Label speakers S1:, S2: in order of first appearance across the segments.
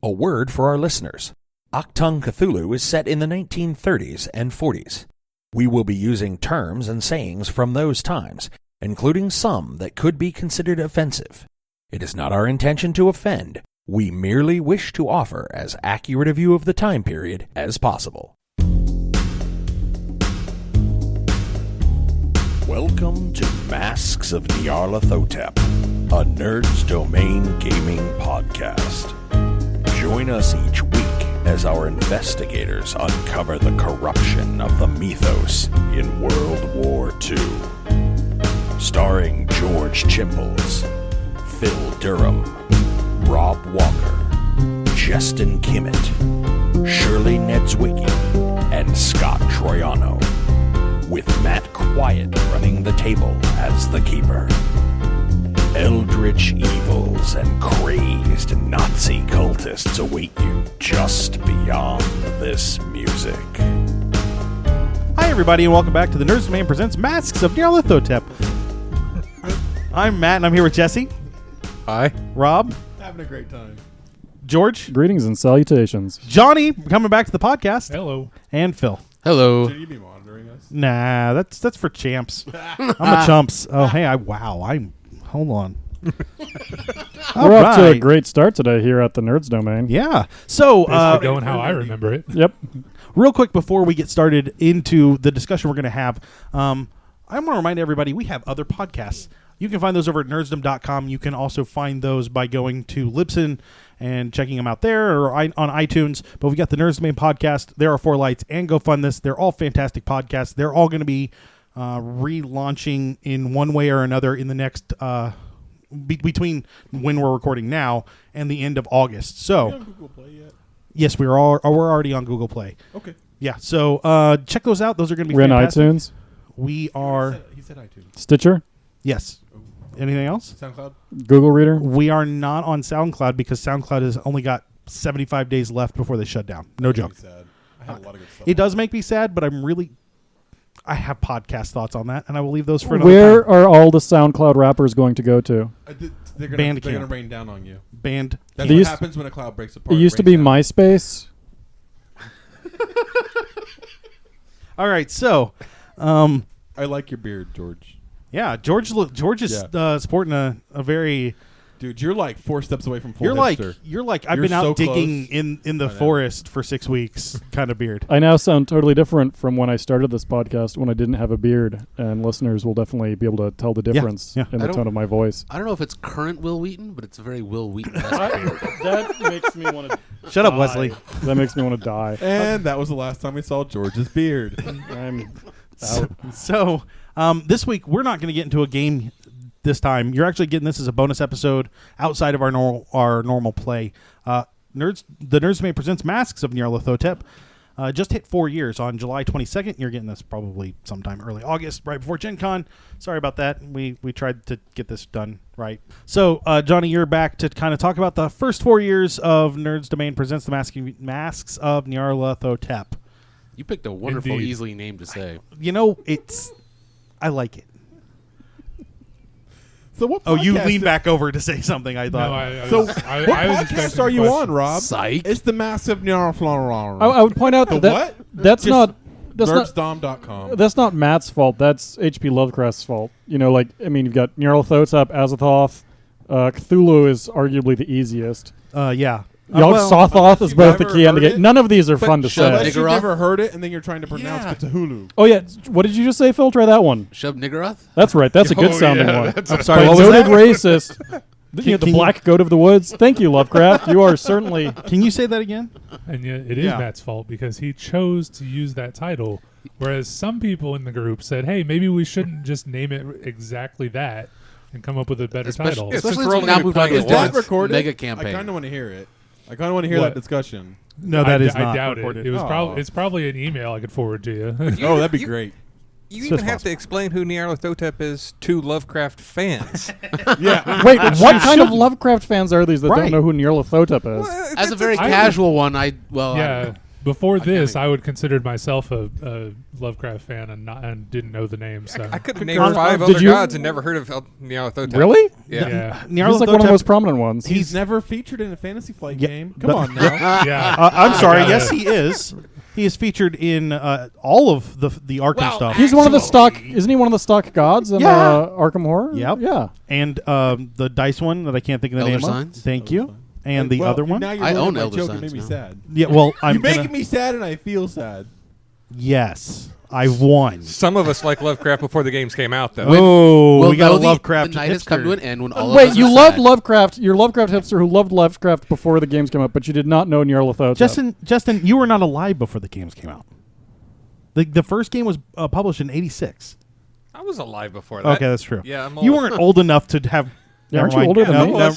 S1: A word for our listeners. Achtung Cthulhu is set in the 1930s and 40s. We will be using terms and sayings from those times, including some that could be considered offensive. It is not our intention to offend. We merely wish to offer as accurate a view of the time period as possible. Welcome to Masks of Nyarlathotep, a Nerds Domain gaming podcast. Join us each week as our investigators uncover the corruption of the mythos in World War II. Starring George Chimples, Phil Durham, Rob Walker, Jestin Kimmett, Shirley Nedzwicki, and Scott Troiano, with Matt Quiet running the table as the keeper. Eldritch evils and crazed Nazi cultists await you just beyond this music.
S2: Hi, everybody, and welcome back to the Nerds Domain Presents Masks of Nyarlathotep. I'm Matt, and I'm here with Jesse.
S3: Hi.
S2: Rob.
S4: Having a great time.
S2: George.
S5: Greetings and salutations.
S2: Johnny, coming back to the podcast.
S4: Hello.
S2: And Phil.
S3: Hello.
S4: Should you be monitoring us?
S2: Nah, that's for champs. I'm the chumps. Oh, hey, hold on.
S5: We're off to a great start today here at the Nerds Domain.
S2: Yeah. So,
S6: going how I remember it.
S5: Yep.
S2: Real quick before we get started into the discussion we're going to have, I want to remind everybody we have other podcasts. You can find those over at nerdsdom.com. You can also find those by going to Libsyn and checking them out there or on iTunes. But we've got the Nerds Domain podcast, There Are Four Lights, and Go Fund This. They're all fantastic podcasts. They're all going to be relaunching in one way or another in the next between when we're recording now and the end of August. So,
S4: Are you on Google Play yet?
S2: yes, we're already on Google Play.
S4: Okay.
S2: Yeah, so check those out. Those are going to be
S5: We're in
S2: fantastic.
S5: iTunes,
S2: We are,
S4: He said iTunes.
S5: Stitcher,
S2: yes. Anything else?
S4: SoundCloud?
S5: Google Reader.
S2: We are not on SoundCloud because SoundCloud has only got 75 days left before they shut down. No joke.
S4: Sad. I had a lot of good stuff.
S2: It does make me sad, but I have podcast thoughts on that, and I will leave those for another
S5: Where
S2: time.
S5: are all the SoundCloud rappers going to go to?
S4: They're going to
S2: Bandcamp.
S4: rain down on you.
S2: Band.
S4: That's
S5: They
S4: what
S5: used-
S4: happens when a cloud breaks apart.
S5: It used to be
S4: rains down.
S5: MySpace.
S2: All right, so,
S4: I like your beard, George.
S2: yeah, George is sporting a very.
S4: Dude, you're like 4 steps away from full
S2: You're like
S4: hipster.
S2: I've
S4: You're
S2: been out
S4: so
S2: digging
S4: close.
S2: in the
S4: I know.
S2: forest for 6 weeks kind of beard.
S5: I now sound totally different from when I started this podcast when I didn't have a beard, and listeners will definitely be able to tell the difference
S2: yeah.
S5: in
S3: I
S5: the
S3: don't-
S5: tone of my voice.
S3: I don't know if it's current Will Wheaton, but it's a very Will Wheaton.
S5: That makes me want to
S2: Shut up, Wesley.
S5: That makes me want to die.
S4: And that was the last time we saw George's beard.
S5: I'm out.
S2: So this week we're not going to get into a game this time. You're actually getting this as a bonus episode outside of our normal play. The Nerds Domain Presents Masks of Nyarlathotep just hit 4 years on July 22nd. You're getting this probably sometime early August, right before Gen Con. Sorry about that. We tried to get this done right. So, Johnny, you're back to kind of talk about the first 4 years of Nerds Domain Presents the Masks of Nyarlathotep.
S3: You picked a wonderful,
S6: Indeed.
S3: easily name to say.
S2: You know, I like it.
S4: So what?
S2: Oh, you
S4: podcast
S2: leaned
S4: is-
S2: back over to say something, I
S6: No,
S2: thought.
S6: I
S4: So
S6: was, I,
S4: what
S6: I was
S4: podcast
S6: expecting
S4: are
S6: a
S4: you
S6: question.
S4: on, Rob?
S3: Psych.
S4: It's the massive
S5: I would point out that
S4: what?
S5: that's not
S4: Nerdsdom.com.
S5: That's not Matt's fault. That's H.P. Lovecraft's fault. You know, you've got Nyarlathotep, Azathoth. Cthulhu is arguably the easiest.
S2: Yeah.
S5: Yog-Sothoth is
S4: you've
S5: both the
S4: never
S5: key and the
S4: heard
S5: gate.
S4: it?
S5: None of these are fun to
S3: shut
S5: say.
S3: up.
S4: Unless you've
S3: Niggeroth?
S4: never heard it, and then you're trying to pronounce
S3: Yeah.
S4: Cthulhu.
S5: Oh, yeah. What did you just say, Phil? Try that one.
S3: Shub Niggeroth?
S5: That's right. That's a good
S6: Oh,
S5: sounding
S6: yeah,
S5: one.
S6: that's
S2: I'm
S6: a-
S2: sorry,
S5: By
S2: what was
S5: noted
S2: that?
S5: racist. The
S2: Can you-
S5: black goat of the woods. Thank you, Lovecraft. You are certainly...
S2: Can you say that again?
S6: And yet it is
S2: Yeah.
S6: Matt's fault because he chose to use that title, whereas some people in the group said, hey, maybe we shouldn't just name it exactly that and come up with a better title.
S3: Especially
S6: We're
S3: since we now
S6: only
S3: moved on to
S4: Is
S3: his
S4: that
S3: dad's
S4: recorded?
S3: mega
S4: I
S3: campaign.
S4: kind of want to hear it. I kind of want to hear
S6: What?
S4: that discussion.
S2: No, that is
S6: I
S2: not
S6: doubt
S2: recorded.
S6: it. It was
S4: Oh.
S6: it's probably an email I could forward to you.
S4: Oh, that'd be great.
S7: You
S2: It's
S7: even
S2: just
S7: have
S2: possible.
S7: to explain who Nyarlathotep is to Lovecraft fans.
S4: Yeah.
S5: Wait, what kind of Lovecraft fans are these that
S2: Right.
S5: don't know who Nyarlathotep is?
S7: Well,
S3: As a very
S6: I-
S3: casual one,
S6: yeah. Before this, I would consider myself a Lovecraft fan and didn't know the name. So
S7: I could have named
S5: Did
S7: 5 other
S5: you-
S7: gods and never heard of Nyarlathotep.
S5: Really?
S7: Yeah.
S5: He's like one of the most prominent ones.
S4: He's never featured in a Fantasy Flight
S2: Yeah,
S4: game.
S2: but-
S4: Come on now.
S6: yeah.
S2: I'm sorry.
S6: got
S2: Yes,
S6: it.
S2: he is. He is featured in all of the Arkham stuff.
S5: He's one of the stock. Isn't he one of the stock gods in
S2: Yeah.
S5: Arkham Horror?
S2: Yep.
S5: Yeah.
S2: And the dice one that I can't think of the
S3: Elder
S2: name
S3: Signs?
S2: of. Thank you. And the
S4: Well,
S2: other one.
S4: Now you're
S3: I
S4: ruining
S3: own
S4: my
S3: Elder
S4: joke.
S3: Signs
S4: It made me
S3: now.
S4: sad.
S2: Yeah. Well, I'm
S4: You're making
S2: gonna-
S4: me sad, and I feel sad.
S2: Yes, I won.
S7: Some of us like Lovecraft before the games came out, though.
S2: Oh,
S3: We'll
S2: we got
S3: know
S2: a Lovecraft.
S3: The night has come to an end when all of
S5: Wait,
S3: us
S5: you
S3: are
S5: loved
S3: sad.
S5: Lovecraft. You're a Lovecraft hipster who loved Lovecraft before the games came out, but you did not know Nyarlathotep.
S2: Justin, you were not alive before the games came out. The first game was published in '86.
S7: I was alive before that.
S2: Okay, that's true.
S7: Yeah, I'm old.
S2: You weren't old enough to have.
S5: Yeah, aren't
S2: never
S5: you
S2: mind.
S5: older than
S2: No,
S5: me?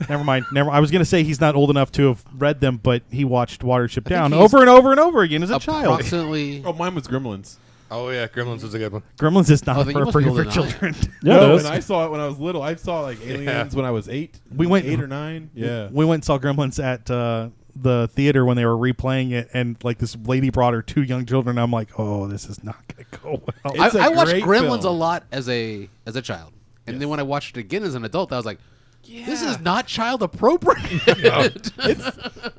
S2: Never mind. I was going to say he's not old enough to have read them, but he watched Watership
S3: think
S2: Down
S3: he's
S2: over and over and over again as a child.
S3: Approximately.
S4: Oh, mine was Gremlins.
S7: Oh, yeah, Gremlins was a good one.
S2: Gremlins is not
S3: Oh, then you must be
S2: appropriate for
S3: older than I am.
S2: children.
S5: Yeah,
S4: no,
S5: it is.
S4: and I saw it when I was little. I saw like Aliens when I was 8.
S2: We went
S4: 8 or 9. Yeah.
S2: We went and saw Gremlins at the theater when they were replaying it, and like this lady brought her 2 young children. I'm like, oh, this is not going to go well.
S4: It's a
S3: I watched
S4: great
S3: Gremlins
S4: film.
S3: a lot as a child, and then when I watched it again as an adult, I was like, "This is not child appropriate."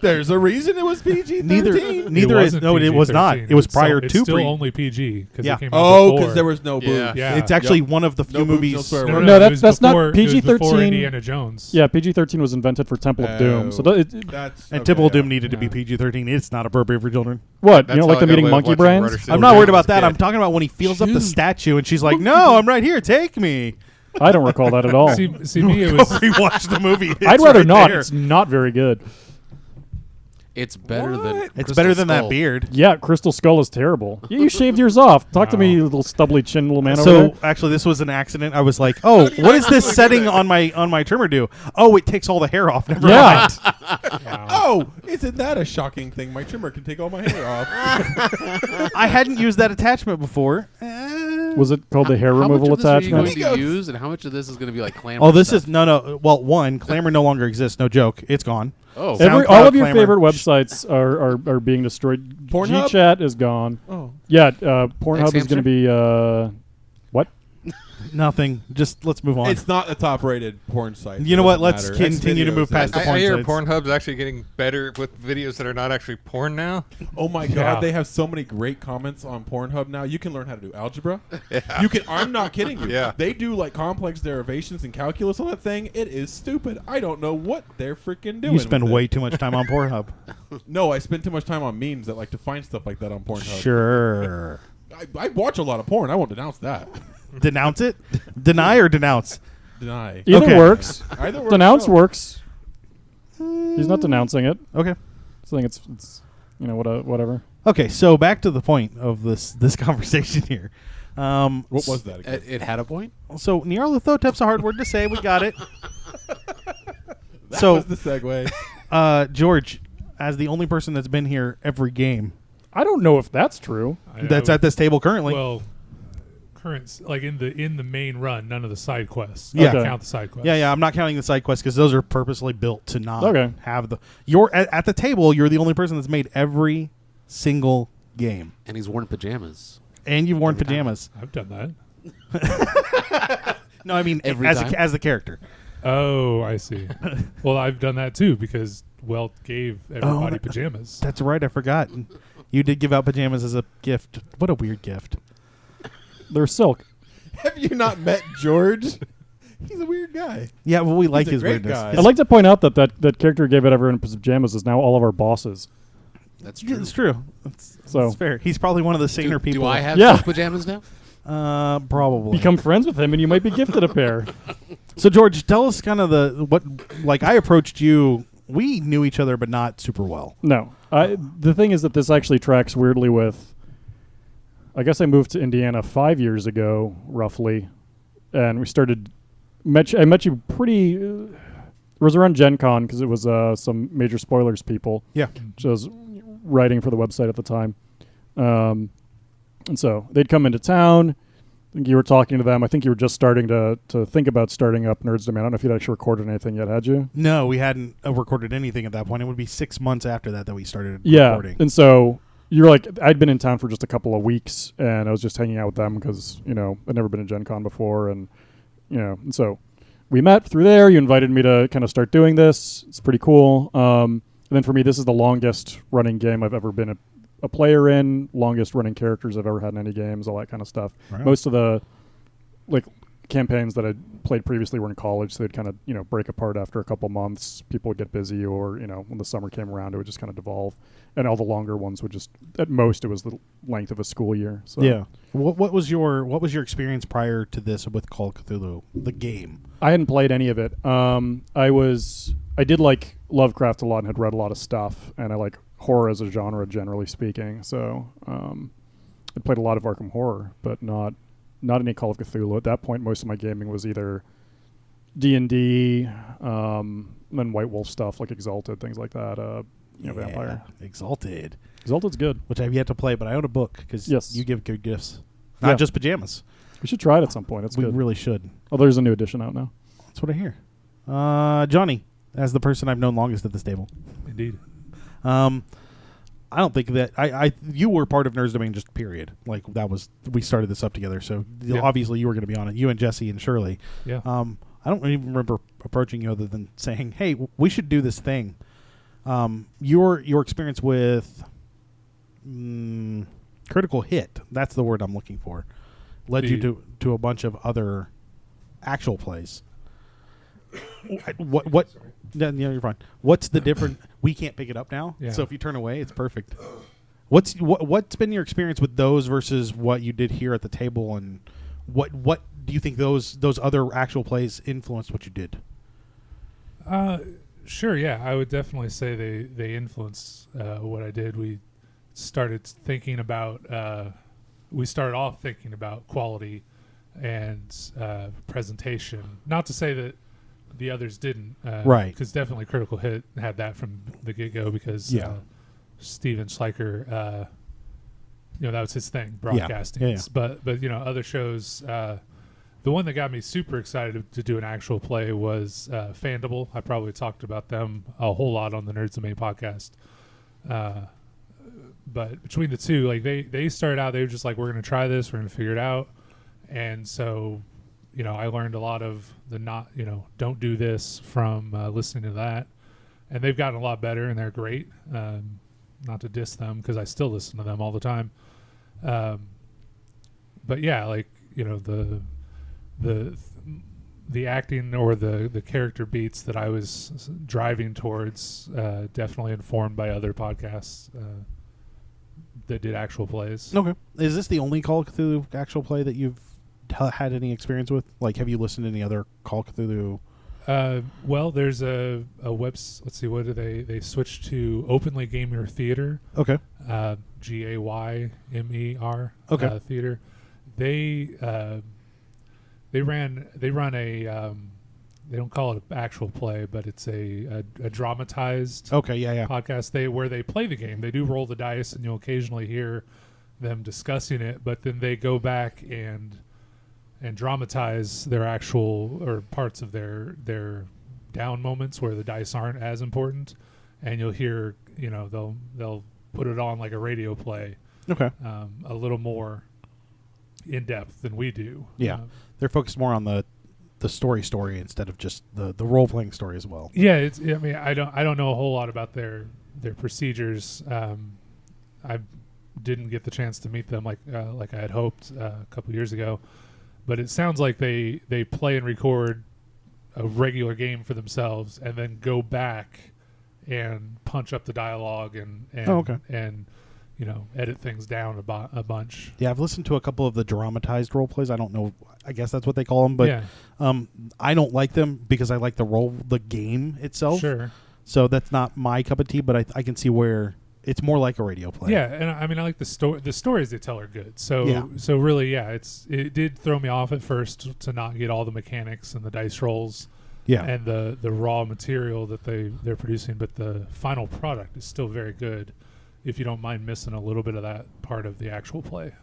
S4: There's a reason it was PG-13.
S2: Neither is
S6: wasn't
S2: no, it was not.
S6: PG-13.
S2: It was
S6: It's
S2: prior
S6: still,
S2: to
S6: it's still
S2: pre.
S6: only PG because
S2: Yeah.
S6: it came out
S4: Oh,
S6: before.
S4: because there was no boobs.
S7: Yeah.
S6: Yeah.
S2: It's actually one of the few
S4: No boobs, no
S2: movies.
S4: swear
S6: No,
S4: words.
S5: No,
S6: it was
S5: that's not
S6: before- it was before
S5: PG-13.
S6: Indiana Jones.
S5: Yeah, PG-13 was invented for Temple of Doom. So
S4: Oh.
S5: it,
S4: That's
S2: And
S4: okay,
S2: Temple of
S4: yeah.
S2: Doom needed to be PG-13. It's not appropriate for children.
S5: what?
S7: That's
S5: You don't
S7: how
S5: like
S7: I
S5: them
S7: got
S5: eating
S7: away with
S5: monkey
S7: watching
S5: brains?
S7: Watership
S2: I'm not
S7: Down
S2: worried
S7: as a
S2: about that.
S7: kid.
S2: I'm talking about when he feels up the
S3: Chew.
S2: statue and she's like, "No, I'm right here. Take me."
S5: I don't recall that at all.
S6: See me, it
S2: Go
S6: was
S2: rewatch the movie.
S5: I'd
S2: It's
S5: rather
S2: right
S5: not.
S2: there.
S5: It's not very good.
S3: It's better than.
S2: It's
S3: Crystal
S2: better than that
S3: Skull.
S2: beard.
S5: Yeah, Crystal Skull is terrible. You shaved yours off. Talk to me, you little stubbly chin little man over
S2: So
S5: there.
S2: actually, this was an accident. I was like, "Oh, what does this setting on my trimmer do? Oh, it takes all the hair off. Never
S5: Yeah.
S2: mind."
S4: Oh, isn't that a shocking thing? My trimmer can take all my hair off.
S2: I hadn't used that attachment before.
S5: Was it called the hair
S3: How much
S5: removal
S3: of this are you
S5: attachment?
S3: going to use, and how much of this is going to be like clamor?
S2: Oh, this
S3: stuff?
S2: is no. Well, one, Clamor no longer exists. No joke. It's gone.
S3: Oh,
S2: SoundCloud,
S5: All of your
S2: Clamor.
S5: favorite websites are being destroyed.
S4: Pornhub?
S5: GChat is gone.
S4: Oh.
S5: Yeah, Pornhub is
S3: X-Hamster?
S5: going to be what?
S2: Nothing. Just let's move on.
S4: It's not the top-rated porn site.
S2: You know
S4: so it
S2: what?
S4: doesn't
S2: Let's
S4: matter.
S2: continue to
S4: Xvideos
S2: move past
S4: has
S2: the
S4: it.
S7: I hear
S2: sites.
S7: Pornhub's actually getting better with videos that are not actually porn now.
S4: Oh my
S6: Yeah.
S4: god, they have so many great comments on Pornhub now. You can learn how to do algebra. You can. I'm not kidding you.
S7: Yeah.
S4: They do like complex derivations and calculus on that thing. It is stupid. I don't know what they're freaking doing.
S2: You spend
S4: with
S2: way
S4: it.
S2: too much time on Pornhub.
S4: No, I spend too much time on memes that like to find stuff like that on Pornhub.
S2: Sure.
S4: I watch a lot of porn. I won't denounce that.
S2: Denounce it? Deny or denounce?
S4: Deny.
S5: Either
S2: Okay.
S5: works.
S4: Either works
S5: Denounce
S4: out.
S5: works. He's not denouncing it.
S2: Okay.
S5: So I think it's whatever.
S2: Okay, so back to the point of this conversation here.
S4: What was that again?
S3: it had a point.
S2: So Nyarlathotep's a hard word to say. We got it.
S4: That
S2: so
S4: was the segue.
S2: George, as the only person that's been here every game,
S5: I don't know if that's true.
S2: that's at this table currently.
S6: Well, like in the main run, none of the side quests.
S2: Yeah.
S6: I don't
S5: Okay.
S6: count the side quests.
S2: yeah, I'm not counting the side quests because those are purposely built to not
S5: Okay.
S2: have the. You're at the table. You're the only person that's made every single game,
S3: And he's worn pajamas.
S2: and you've worn
S3: Every time.
S2: pajamas.
S6: I've done that.
S2: No, I mean
S3: Every
S2: as
S3: time?
S2: as the character.
S6: Oh, I see. Well, I've done that too because Welt gave everybody
S2: that-
S6: pajamas.
S2: That's right. I forgot. You did give out pajamas as a gift. What a weird gift.
S5: They're silk.
S4: Have you not met George? He's a weird guy.
S2: Yeah, well, we like
S4: a
S2: his
S4: great
S2: weirdness.
S4: guy.
S2: His-
S5: I'd like to point out that character who gave it everyone pajamas is now all of our bosses.
S3: That's
S2: Yeah,
S3: true.
S2: it's true. It's
S5: So
S2: fair. He's probably one of the saner people.
S3: Do I have
S5: Yeah.
S3: silk pajamas now?
S2: Probably.
S5: become friends with him, and you might be gifted a pair.
S2: So George, tell us kind of like I approached you. We knew each other, but not super well.
S5: No, the thing is that this actually tracks weirdly with. I guess I moved to Indiana 5 years ago, roughly, and we started. I met you pretty. It was around Gen Con because it was some major spoilers people.
S2: Yeah.
S5: Which I was writing for the website at the time, and so they'd come into town, think you were talking to them. I think you were just starting to think about starting up Nerdsdom. I don't know if you'd actually recorded anything yet, had you?
S2: No, we hadn't recorded anything at that point. It would be 6 months after that we started
S5: Yeah,
S2: recording.
S5: and so you're like, I'd been in town for just a couple of weeks, and I was just hanging out with them because, I'd never been to Gen Con before, and so we met through there. You invited me to kind of start doing this. It's pretty cool. And then for me, this is the longest running game I've ever been a player in, longest running characters I've ever had in any games, all that kind of stuff.
S2: Right.
S5: Most of the campaigns that I played previously were in college, so they'd kind of break apart after a couple months. People would get busy, or when the summer came around, it would just kind of devolve. And all the longer ones would just, at most, it was the length of a school year. So
S2: yeah. What was your experience prior to this with Call of Cthulhu, the game?
S5: I hadn't played any of it. I did like Lovecraft a lot and had read a lot of stuff, and I like horror as a genre, generally speaking. So I played a lot of Arkham Horror, but not any Call of Cthulhu. At that point, most of my gaming was either D&D, then White Wolf stuff like Exalted, things like that. Vampire.
S2: Exalted.
S5: Exalted's good.
S2: Which I've yet to play, but I own a book because you give good gifts.
S5: Yeah.
S2: Not just pajamas.
S5: We should try it at some point. It's
S2: we
S5: good.
S2: really should.
S5: Oh, there's a new edition out now.
S2: That's what I hear. Johnny, as the person I've known longest at this table.
S6: Indeed.
S2: I don't think that you were part of Nerds Domain, just period. Like we started this up together, so obviously you were going to be on it. You and Jesse and Shirley.
S6: Yeah.
S2: I don't even remember approaching you other than saying, "Hey, we should do this thing." Your experience with Critical Hit, that's the word I'm looking for, led you to a bunch of other actual plays. What? Yeah, you're fine. What's the difference? We can't pick it up now, so if you turn away, it's perfect. What's been your experience with those versus what you did here at the table, and what do you think those other actual plays influenced what you did?
S6: Sure, yeah, I would definitely say they influenced what I did. We started off thinking about quality and presentation. Not to say that the others didn't,
S2: right?
S6: Because definitely Critical Hit had that from the get-go. Because Steven Schleicher, that was his thing, broadcasting.
S2: Yeah.
S6: But other shows. The one that got me super excited to do an actual play was Fandible. I probably talked about them a whole lot on the Nerds Domain podcast. But between the two, like they started out, they were just like, we're going to try this, we're going to figure it out. And so, I learned a lot of the don't do this from listening to that. And they've gotten a lot better, and they're great. Not to diss them, because I still listen to them all the time. But yeah, like, the acting or the character beats that I was driving towards definitely informed by other podcasts that did actual plays.
S2: Okay. Is this the only Call of Cthulhu actual play that you've had any experience with? Like, have you listened to any other Call of Cthulhu?
S6: Well, there's a let's see, what do they switched to Openly Gamer Theater.
S2: Okay.
S6: GAYMER.
S2: Okay.
S6: Theater. They run a they don't call it an actual play, but it's a dramatized podcast where they play the game. They do roll the dice, and you'll occasionally hear them discussing it, but then they go back and dramatize their actual or parts of their down moments where the dice aren't as important, and you'll hear they'll put it on like a radio play.
S2: Okay.
S6: A little more in depth than we do.
S2: Yeah. They're focused more on the story instead of just the role playing story as well.
S6: Yeah, I don't know a whole lot about their procedures. I didn't get the chance to meet them like I had hoped a couple years ago, but it sounds like they play and record a regular game for themselves and then go back and punch up the dialogue and edit things down a bunch.
S2: Yeah, I've listened to a couple of the dramatized role plays. I don't know. I guess that's what they call them. But I don't like them because I like the game itself.
S6: Sure.
S2: So that's not my cup of tea, but I can see where it's more like a radio play.
S6: Yeah, and I mean, I like the story. The stories they tell are good. So really, it did throw me off at first to not get all the mechanics and the dice rolls.
S2: Yeah.
S6: And the raw material that they're producing, but the final product is still very good. If you don't mind missing a little bit of that part of the actual play.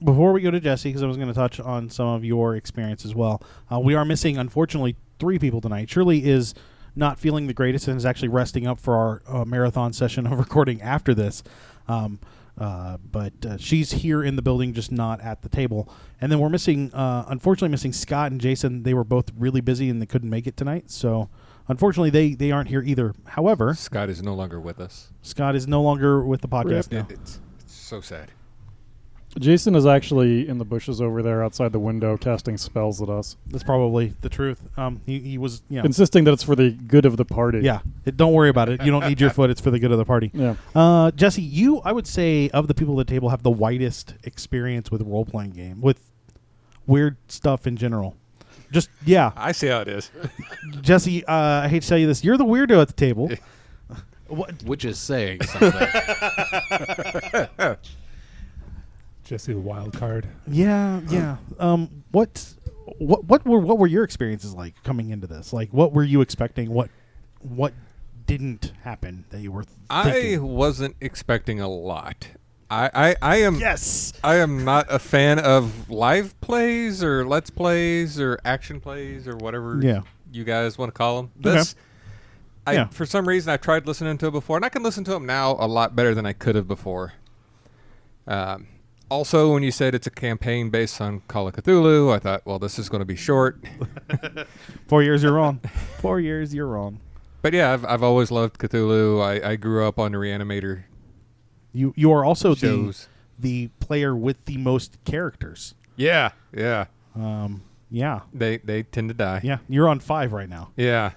S2: before we go to Jesse, because I was going to touch on some of your experience as well, we are missing, unfortunately, 3 people tonight. Shirley is not feeling the greatest and is actually resting up for our marathon session of recording after this. But she's here in the building, just not at the table. And then we're missing, unfortunately, missing Scott and Jason. They were both really busy and they couldn't make it tonight. So, unfortunately, they aren't here either. However,
S7: Scott is no longer with us.
S2: Scott is no longer with the podcast now.
S7: It's so sad.
S5: Jason is actually in the bushes over there outside the window casting spells at us.
S2: That's probably the truth. He was,
S5: insisting that it's for the good of the party.
S2: Yeah, don't worry about it. You don't need your foot. It's for the good of the party.
S5: Yeah.
S2: Jesse, you, I would say, of the people at the table, have the widest experience with role-playing game, with weird stuff in general. Just, yeah.
S7: I see how it is.
S2: Jesse, I hate to tell you this. You're the weirdo at the table.
S3: Which is saying something.
S6: Jesse the wild card.
S2: Yeah. What were your experiences like coming into this? Like, what were you expecting? What didn't happen that you were thinking?
S7: I wasn't expecting a lot. I am
S2: Yes.
S7: I am not a fan of live plays or let's plays or action plays or whatever you guys want to call them. This for some reason I tried listening to it before, and I can listen to them now a lot better than I could have before. Also, when you said it's a campaign based on Call of Cthulhu, I thought, well, this is going to be short.
S2: 4 years, you're wrong. 4 years, you're wrong.
S7: But yeah, I've always loved Cthulhu. I grew up on the Reanimator.
S2: You are also
S7: shows.
S2: the player with the most characters.
S7: Yeah.
S2: Yeah.
S7: They tend to die.
S2: Yeah. You're on 5 right now.
S7: Yeah.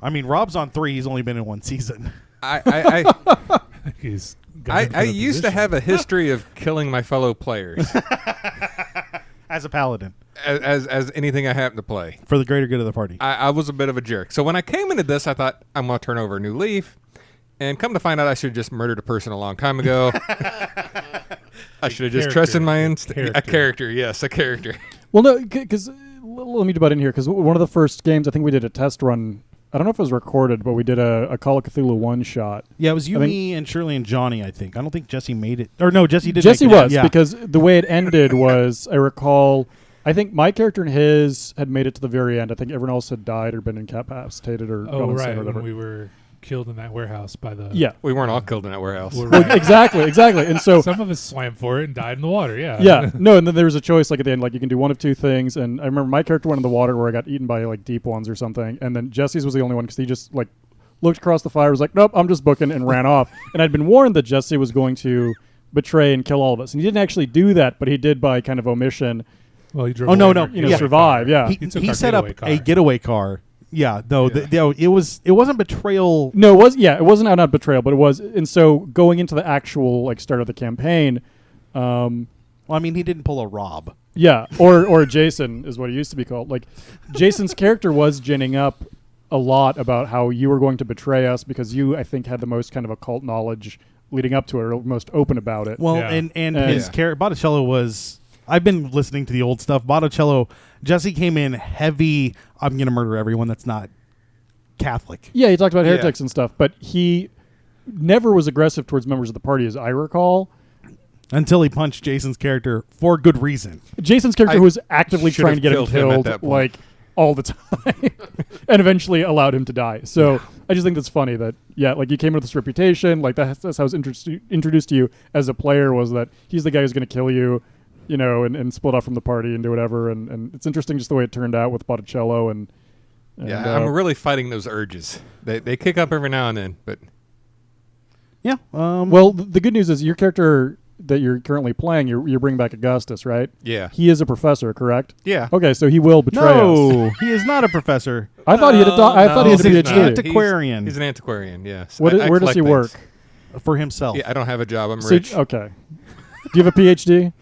S2: I mean, Rob's on 3. He's only been in 1 season.
S6: I
S7: used to have a history of killing my fellow players.
S2: As a paladin.
S7: As anything I happen to play.
S2: For the greater good of the party.
S7: I was a bit of a jerk. So when I came into this, I thought, I'm going to turn over a new leaf. And come to find out, I should have just murdered a person a long time ago. I should have just trusted my instinct. A character, yes, a character.
S5: Well, no, because let me butt in here, because one of the first games, I think we did a test run. I don't know if it was recorded, but we did a Call of Cthulhu one-shot.
S2: Yeah, it was you, me, and Shirley and Johnny, I think. I don't think Jesse made it. Or no, Jesse did
S5: Jesse
S2: make it.
S5: was, because the way it ended was, I recall, I think my character and his had made it to the very end. I think everyone else had died or been incapacitated or gone insane or whatever.
S6: When we were killed in that warehouse by the...
S5: Yeah.
S7: We weren't all killed in that warehouse.
S5: Well, exactly. And so...
S6: Some of us swam for it and died in the water, yeah.
S5: Yeah. No, and then there was a choice, like, at the end, like, you can do one of 2 things, and I remember my character went in the water where I got eaten by, like, deep ones or something, and then Jesse's was the only one, because he just, like, looked across the fire, was like, nope, I'm just booking, and ran off. And I'd been warned that Jesse was going to betray and kill all of us, and he didn't actually do that, but he did by kind of omission...
S6: Well, he drove
S5: survive, yeah.
S2: He set up a getaway car. Yeah, no, it wasn't betrayal.
S5: No, it wasn't out betrayal, but it was. And so going into the actual like start of the campaign,
S2: well, I mean, he didn't pull a Rob.
S5: Yeah, or Jason is what he used to be called. Like Jason's character was ginning up a lot about how you were going to betray us because you, I think, had the most kind of occult knowledge leading up to it, or most open about it.
S2: Well, and his character Botticello was. I've been listening to the old stuff. Botticello, Jesse came in heavy. I'm going to murder everyone that's not Catholic.
S5: Yeah, he talked about heretics and stuff, but he never was aggressive towards members of the party, as I recall.
S2: Until he punched Jason's character for good reason.
S5: Jason's character, who was actively trying to get him killed, like, all the time, and eventually allowed him to die. So I just think that's funny that, like, you came with this reputation, like, that's how I was introduced to you as a player, was that he's the guy who's going to kill you. You know, and split off from the party and do whatever. And it's interesting just the way it turned out with Botticello. And
S7: I'm really fighting those urges. They kick up every now and then, but...
S2: Yeah.
S5: Well, the good news is your character that you're currently playing, you're bringing back Augustus, right?
S7: Yeah.
S5: He is a professor, correct?
S7: Yeah.
S5: Okay, so he will betray us.
S2: No, he is not a professor.
S5: I thought he had a PhD.
S2: He's an antiquarian.
S7: He's an antiquarian, yes.
S2: Where
S5: does he work?
S2: For himself.
S7: Yeah, I don't have a job. I'm rich.
S5: Okay. Do you have a PhD?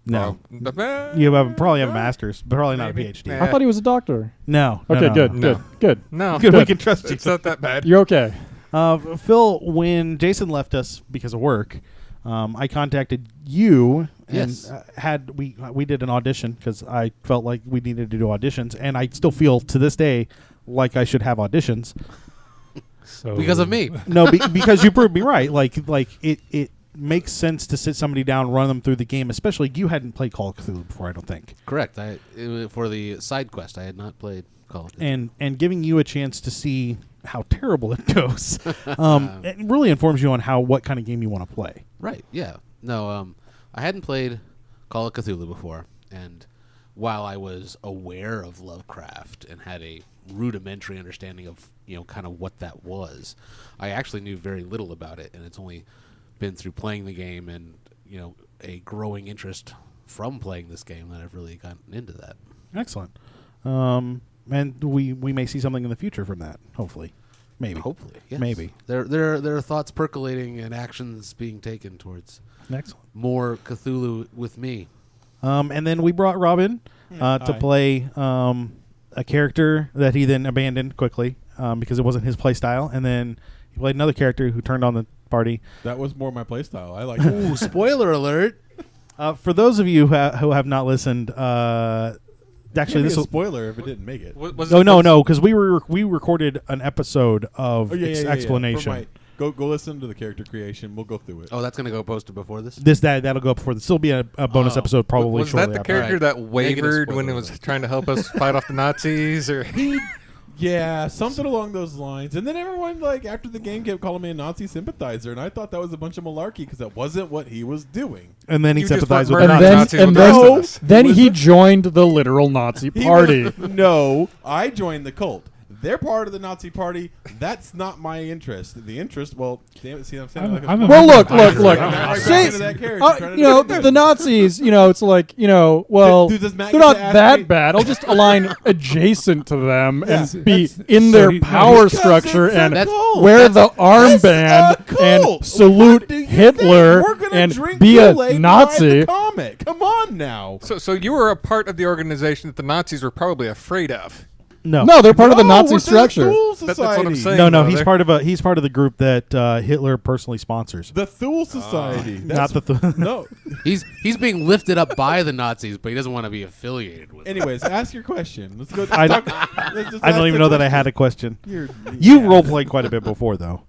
S2: No. You probably have a master's, but probably not a PhD.
S5: I thought he was a doctor.
S2: No.
S5: Okay,
S2: no,
S5: good.
S2: no.
S5: Good.
S7: No.
S2: Good, we can trust you.
S7: It's not that bad.
S5: You're okay.
S2: Phil, when Jason left us because of work, I contacted you and we did an audition because I felt like we needed to do auditions, and I still feel to this day like I should have auditions.
S3: So because of me.
S2: No, because you proved me right. Like makes sense to sit somebody down, run them through the game. Especially you hadn't played Call of Cthulhu before, I don't think.
S3: Correct. For the side quest, I had not played Call of Cthulhu.
S2: And giving you a chance to see how terrible it goes, it really informs you on what kind of game you want to play.
S3: Right. Yeah. No. I hadn't played Call of Cthulhu before, and while I was aware of Lovecraft and had a rudimentary understanding of kind of what that was, I actually knew very little about it, and it's only been through playing the game and a growing interest from playing this game that I've really gotten into that.
S2: Excellent. And we may see something in the future from that, hopefully. Maybe.
S3: Hopefully, yes.
S2: Maybe.
S3: There are thoughts percolating and actions being taken towards
S2: excellent
S3: more Cthulhu with me.
S2: And then we brought Robin to play a character that he then abandoned quickly because it wasn't his play style. And then he played another character who turned on the party.
S4: That was more my play style. I like
S3: Ooh, spoiler alert.
S2: For those of you who have not listened, actually, this
S4: is a spoiler if it didn't make it.
S2: No, because we recorded an episode of explanation.
S4: Yeah. Go listen to the character creation. We'll go through it.
S3: Oh, that's gonna go posted before this.
S2: That'll go before this. There'll be a bonus episode probably.
S7: Was that the
S2: after.
S7: character that wavered when it was trying to help us fight off the Nazis, or?
S4: Yeah, something along those lines. And then everyone, after the game, kept calling me a Nazi sympathizer, and I thought that was a bunch of malarkey because that wasn't what he was doing.
S2: And then he sympathized with
S7: the
S2: Nazis.
S5: Then he joined the literal Nazi party.
S4: No, I joined the cult. They're part of the Nazi party. That's not my interest. The interest, well, damn it, see what I'm saying?
S5: Look.
S4: See,
S5: the Nazis, it's like, well, they're not that bad. I'll just align adjacent to them and be in their power structure and wear the armband and salute Hitler and be a Nazi.
S4: Come on now.
S7: So you were a part of the organization that the Nazis were probably afraid of.
S2: No,
S5: they're part of the Nazi structure.
S7: That's what I'm saying.
S2: No, he's part of the group that Hitler personally sponsors.
S4: The Thule Society.
S2: Not the
S4: No.
S3: He's being lifted up by the Nazis, but he doesn't want to be affiliated with them.
S4: Anyways, ask your question. Let's go.
S2: I don't even know that I had a question. You role played quite a bit before, though.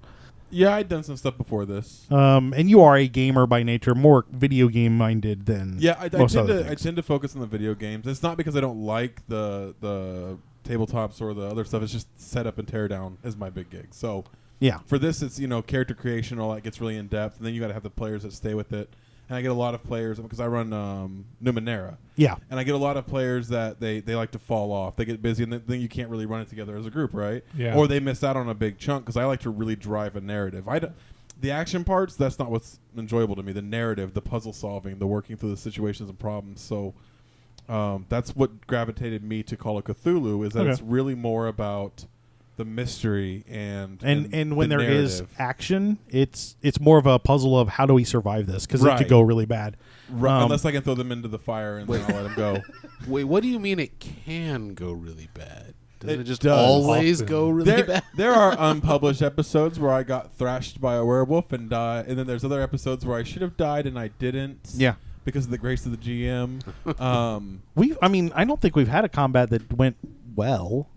S4: Yeah, I'd done some stuff before this.
S2: And you are a gamer by nature, more video game minded than
S4: I tend to focus on the video games. It's not because I don't like the tabletops or the other stuff. It's just set up and tear down is my big gig. So
S2: yeah,
S4: for this, it's character creation, all that gets really in depth, and then you got to have the players that stay with it. And I get a lot of players because I run Numenera.
S2: Yeah,
S4: and I get a lot of players that they like to fall off. They get busy, and then you can't really run it together as a group, right?
S6: Yeah.
S4: Or they miss out on a big chunk because I like to really drive a narrative. The action parts, that's not what's enjoyable to me. The narrative, the puzzle solving, the working through the situations and problems. So that's what gravitated me to Call of Cthulhu, is that it's really more about the mystery and
S2: when
S4: the
S2: there
S4: narrative.
S2: is action, it's more of a puzzle of how do we survive this, because it could go really bad.
S4: Right. Unless I can throw them into the fire and then I'll let them go.
S3: Wait, what do you mean it can go really bad? Does it just
S4: does.
S3: always go really bad?
S4: There are unpublished episodes where I got thrashed by a werewolf and died, and then there's other episodes where I should have died and I didn't.
S2: Yeah.
S4: Because of the grace of the GM.
S2: I don't think we've had a combat that went well.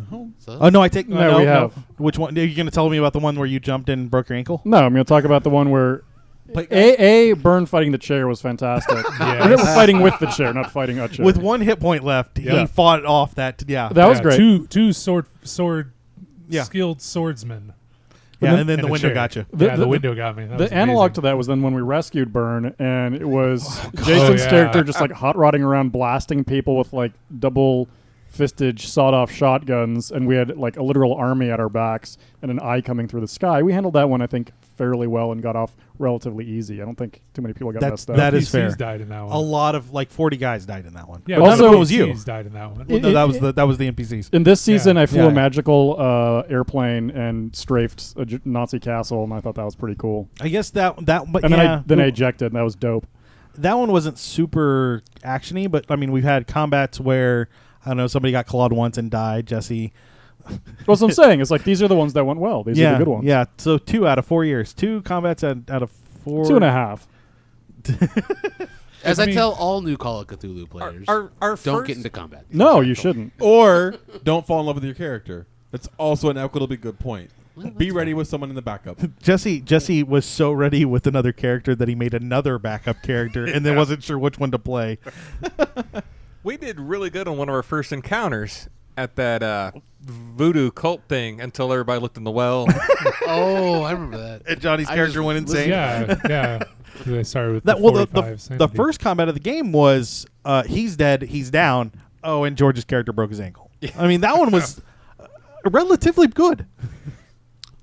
S4: No.
S3: So?
S2: Oh no, I take no.
S5: We have.
S2: Which one? Are you going to tell me about the one where you jumped in and broke your ankle?
S5: No, I'm going to talk about the one where Burn fighting the chair was fantastic. We're fighting with the chair, not fighting a chair.
S2: With one hit point left, he fought off that. Yeah,
S5: that was great.
S6: Two skilled swordsmen.
S2: Yeah, and then the window got you.
S6: The window got me.
S5: The analog to that was then when we rescued Burn, and it was Jason's character just hot rodding around blasting people with double-fisted sawed-off shotguns, and we had a literal army at our backs and an eye coming through the sky. We handled that one, I think, fairly well and got off relatively easy. I don't think too many people got messed up.
S2: That is fair.
S6: Died in that one.
S2: A lot of 40 guys died in that one.
S6: Yeah,
S2: but
S6: also
S2: none of it was you.
S6: NPCs died in that one.
S2: No, that was the NPCs.
S5: In this season, I flew a magical airplane and strafed a Nazi castle, and I thought that was pretty cool.
S2: I guess but
S5: and then I ejected, and that was dope.
S2: That one wasn't super actiony, but we've had combats where somebody got clawed once and died. Jesse.
S5: Well, what I'm saying is these are the ones that went well. These are the good ones.
S2: Yeah. So 2 out of 4 years, 2 combats out of 4.
S5: 2.5.
S3: As I tell all new Call of Cthulhu players, don't get into combat.
S5: No, you shouldn't.
S4: Or don't fall in love with your character. That's also an equitably good point. Be ready with someone in the backup.
S2: Jesse was so ready with another character that he made another backup character and then wasn't sure which one to play.
S7: We did really good on one of our first encounters at that voodoo cult thing until everybody looked in the well.
S3: Oh, I remember that.
S2: And Johnny's character went insane.
S6: Yeah. They started with
S2: the first combat of the game was he's dead, he's down. Oh, and George's character broke his ankle. I mean, that one was relatively good.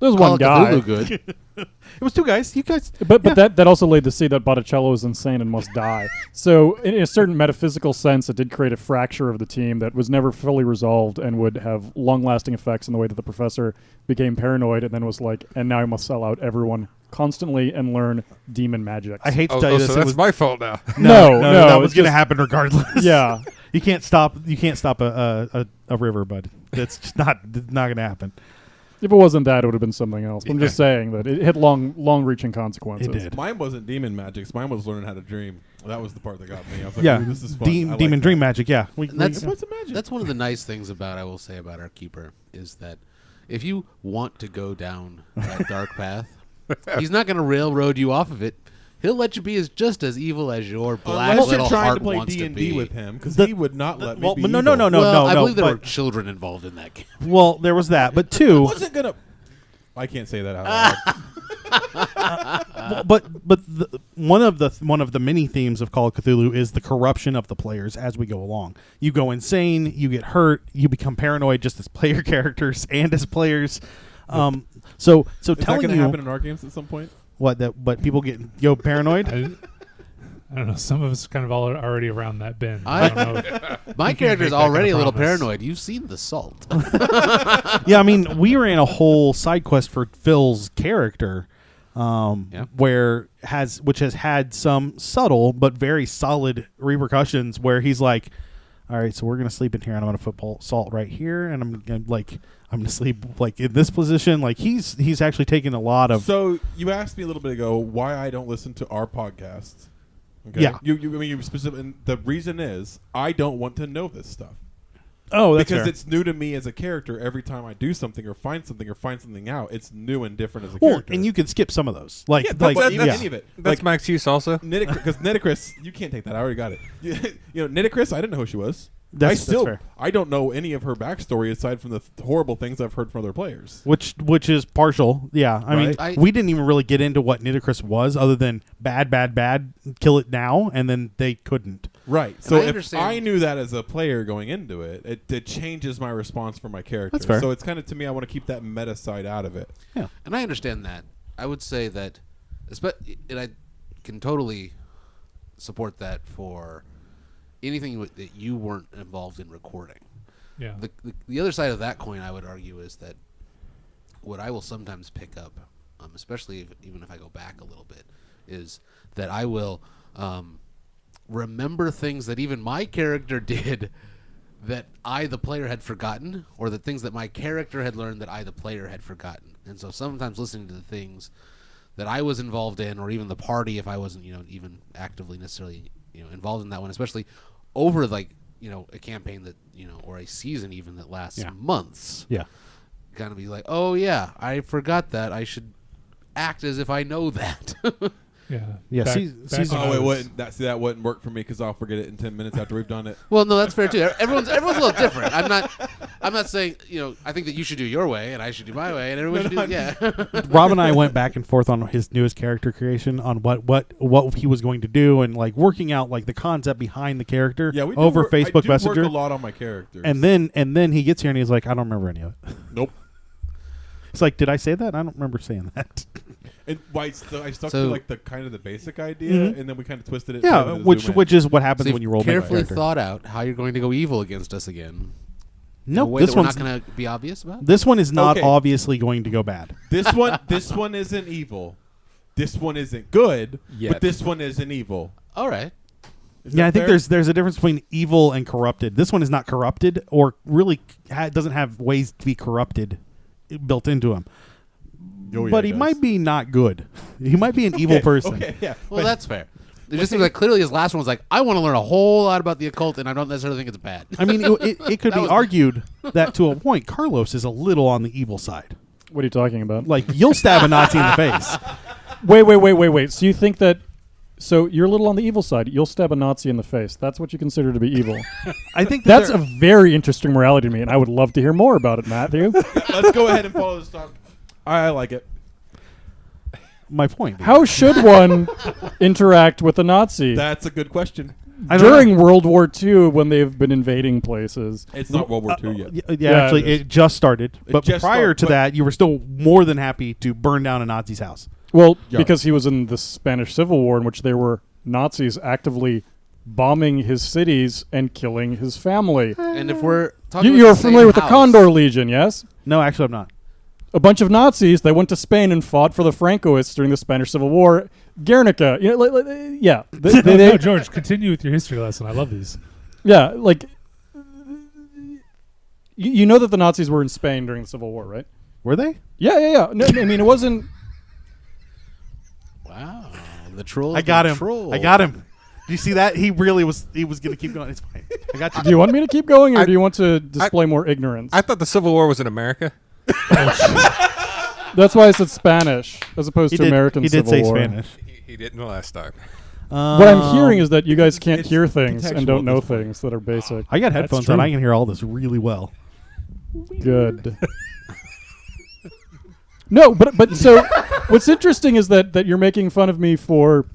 S5: There's one guy.
S3: Good.
S2: It was two guys. You guys.
S5: But that also laid the seed that Botticello is insane and must die. So in a certain metaphysical sense, it did create a fracture of the team that was never fully resolved and would have long-lasting effects in the way that the professor became paranoid and then was like, and now I must sell out everyone constantly and learn demon magic.
S2: I hate to tell you this.
S7: So that's my fault now.
S2: No, that was going to happen regardless.
S5: Yeah.
S2: You can't stop a river, bud. That's just not going to happen.
S5: If it wasn't that, it would have been something else. But I'm just saying that it had long-reaching consequences.
S2: It did.
S4: Mine wasn't demon magic. Mine was learning how to dream. That was the part that got me. I was like, ooh, this is fun.
S2: Demon dream magic. Yeah,
S3: That's
S4: magic.
S3: That's one of the nice things I will say about our keeper is that if you want to go down that dark path, he's not going to railroad you off of it. He'll let you be just as evil as your black
S4: Unless
S3: little
S4: you're trying
S3: heart
S4: to play
S3: wants to
S4: D&D
S3: be.
S4: with him, because he would not let me be
S2: no,
S4: evil.
S2: no.
S3: I believe there were children involved in that game.
S2: Well, there was that, but two.
S4: I wasn't gonna. I can't say that out loud.
S2: but one of the many themes of Call of Cthulhu is the corruption of the players as we go along. You go insane, you get hurt, you become paranoid just as player characters and as players. So
S4: Is
S2: telling
S4: that going to
S2: you
S4: happen in our games at some point?
S2: what people get paranoid.
S6: I don't know. Some of us kind of already around that bin. I don't know.
S3: My character's already a little paranoid. You've seen the salt.
S2: Yeah, I mean, we ran a whole side quest for Phil's character, which has had some subtle but very solid repercussions. Where he's like, "All right, so we're gonna sleep in here, and I'm gonna put salt right here, and I'm gonna sleep like in this position." Like he's actually taken a lot of.
S4: So you asked me a little bit ago why I don't listen to our podcasts. Okay?
S2: Yeah.
S4: You specific. And the reason is I don't want to know this stuff.
S2: Oh, that's
S4: because
S2: fair.
S4: it's new to me as a character. Every time I do something or find something out, it's new and different as a character.
S2: And you can skip some of those.
S4: Any of it.
S7: That's my excuse also.
S4: Because Nitocris, you can't take that. I already got it. Nitocris, I didn't know who she was.
S2: That's fair.
S4: I don't know any of her backstory aside from the horrible things I've heard from other players.
S2: Which is partial. Yeah. I mean, we didn't even really get into what Nitocris was other than bad, kill it now, and then they couldn't.
S4: Right. So if I knew that as a player going into it, it changes my response for my character.
S2: That's fair.
S4: So it's kind of, to me, I want to keep that meta side out of it.
S2: Yeah.
S3: And I understand that. I would say that, and I can totally support that for anything that you weren't involved in recording.
S6: Yeah.
S3: The other side of that coin, I would argue, is that what I will sometimes pick up, especially even if I go back a little bit, is that I will remember things that even my character did that I, the player, had forgotten, or the things that my character had learned that I, the player, had forgotten. And so sometimes listening to the things that I was involved in, or even the party, if I wasn't, even actively necessarily, involved in that one, especially over a campaign that, or a season even that lasts months.
S2: Yeah.
S3: Kind of be like, oh yeah, I forgot that. I should act as if I know that.
S6: Yeah.
S2: Yeah.
S4: It wouldn't. That wouldn't work for me because I'll forget it in 10 minutes after we've done it.
S3: Well, no, that's fair too. Everyone's a little different. I'm not saying I think that you should do your way and I should do my way and everyone should do. Yeah.
S2: Rob and I went back and forth on his newest character creation on what he was going to do and working out the concept behind the character over Facebook Messenger.
S4: I work a lot on my characters.
S2: And then he gets here and he's like, I don't remember any of it.
S4: Nope.
S2: It's like, did I say that? I don't remember saying that.
S4: And I stuck to the kind of the basic idea, and then we kind of twisted it.
S2: Yeah, which is what happens when you roll.
S3: Carefully thought out how you're going to go evil agast us again.
S2: No,
S3: this one's not going to be obvious about.
S2: This one is not obviously going to go bad.
S4: This one isn't evil. This one isn't good. But this one isn't evil.
S3: All right.
S2: Yeah, I think there's a difference between evil and corrupted. This one is not corrupted, or really doesn't have ways to be corrupted built into him. But he might be not good. He might be an evil person.
S4: Okay, yeah.
S3: Well, that's fair. It just seems like clearly his last one was like, I want to learn a whole lot about the occult, and I don't necessarily think it's bad.
S2: I mean, it could be argued that to a point, Carlos is a little on the evil side.
S5: What are you talking about?
S2: Like, you'll stab a Nazi in the face.
S5: Wait. So you think that... So you're a little on the evil side. You'll stab a Nazi in the face. That's what you consider to be evil.
S2: I think
S5: that's a very interesting morality to me, and I would love to hear more about it, Matthew.
S4: Let's go ahead and follow this talk. I like it.
S2: My point.
S5: How should one interact with a Nazi?
S4: That's a good question.
S5: During World War II, when they've been invading places.
S4: It's not World War II yet.
S2: Yeah, actually, it just started. But prior to that, you were still more than happy to burn down a Nazi's house.
S5: Well, because he was in the Spanish Civil War, in which there were Nazis actively bombing his cities and killing his family.
S3: And if we're talking
S5: you're familiar with the Condor Legion, yes?
S2: No, actually, I'm not.
S5: A bunch of Nazis, they went to Spain and fought for the Francoists during the Spanish Civil War. Guernica, yeah.
S6: No, George, continue with your history lesson. I love these.
S5: Yeah, like, you know that the Nazis were in Spain during the Civil War, right?
S2: Were they?
S5: Yeah. No, I mean, it wasn't...
S3: Wow, the troll.
S2: I got him. Do you see that? He really was. He was going to keep going. It's fine. I got you.
S5: Do you want me to keep going, or do you want to display more ignorance?
S7: I thought the Civil War was in America.
S5: That's why I said Spanish, as opposed to American Civil War.
S2: He did say Spanish.
S7: He didn't the last time.
S5: What I'm hearing is that you guys can't hear things and don't know things that are basic.
S2: I got headphones on. I can hear all this really well.
S5: Good. No, but so what's interesting is that you're making fun of me for,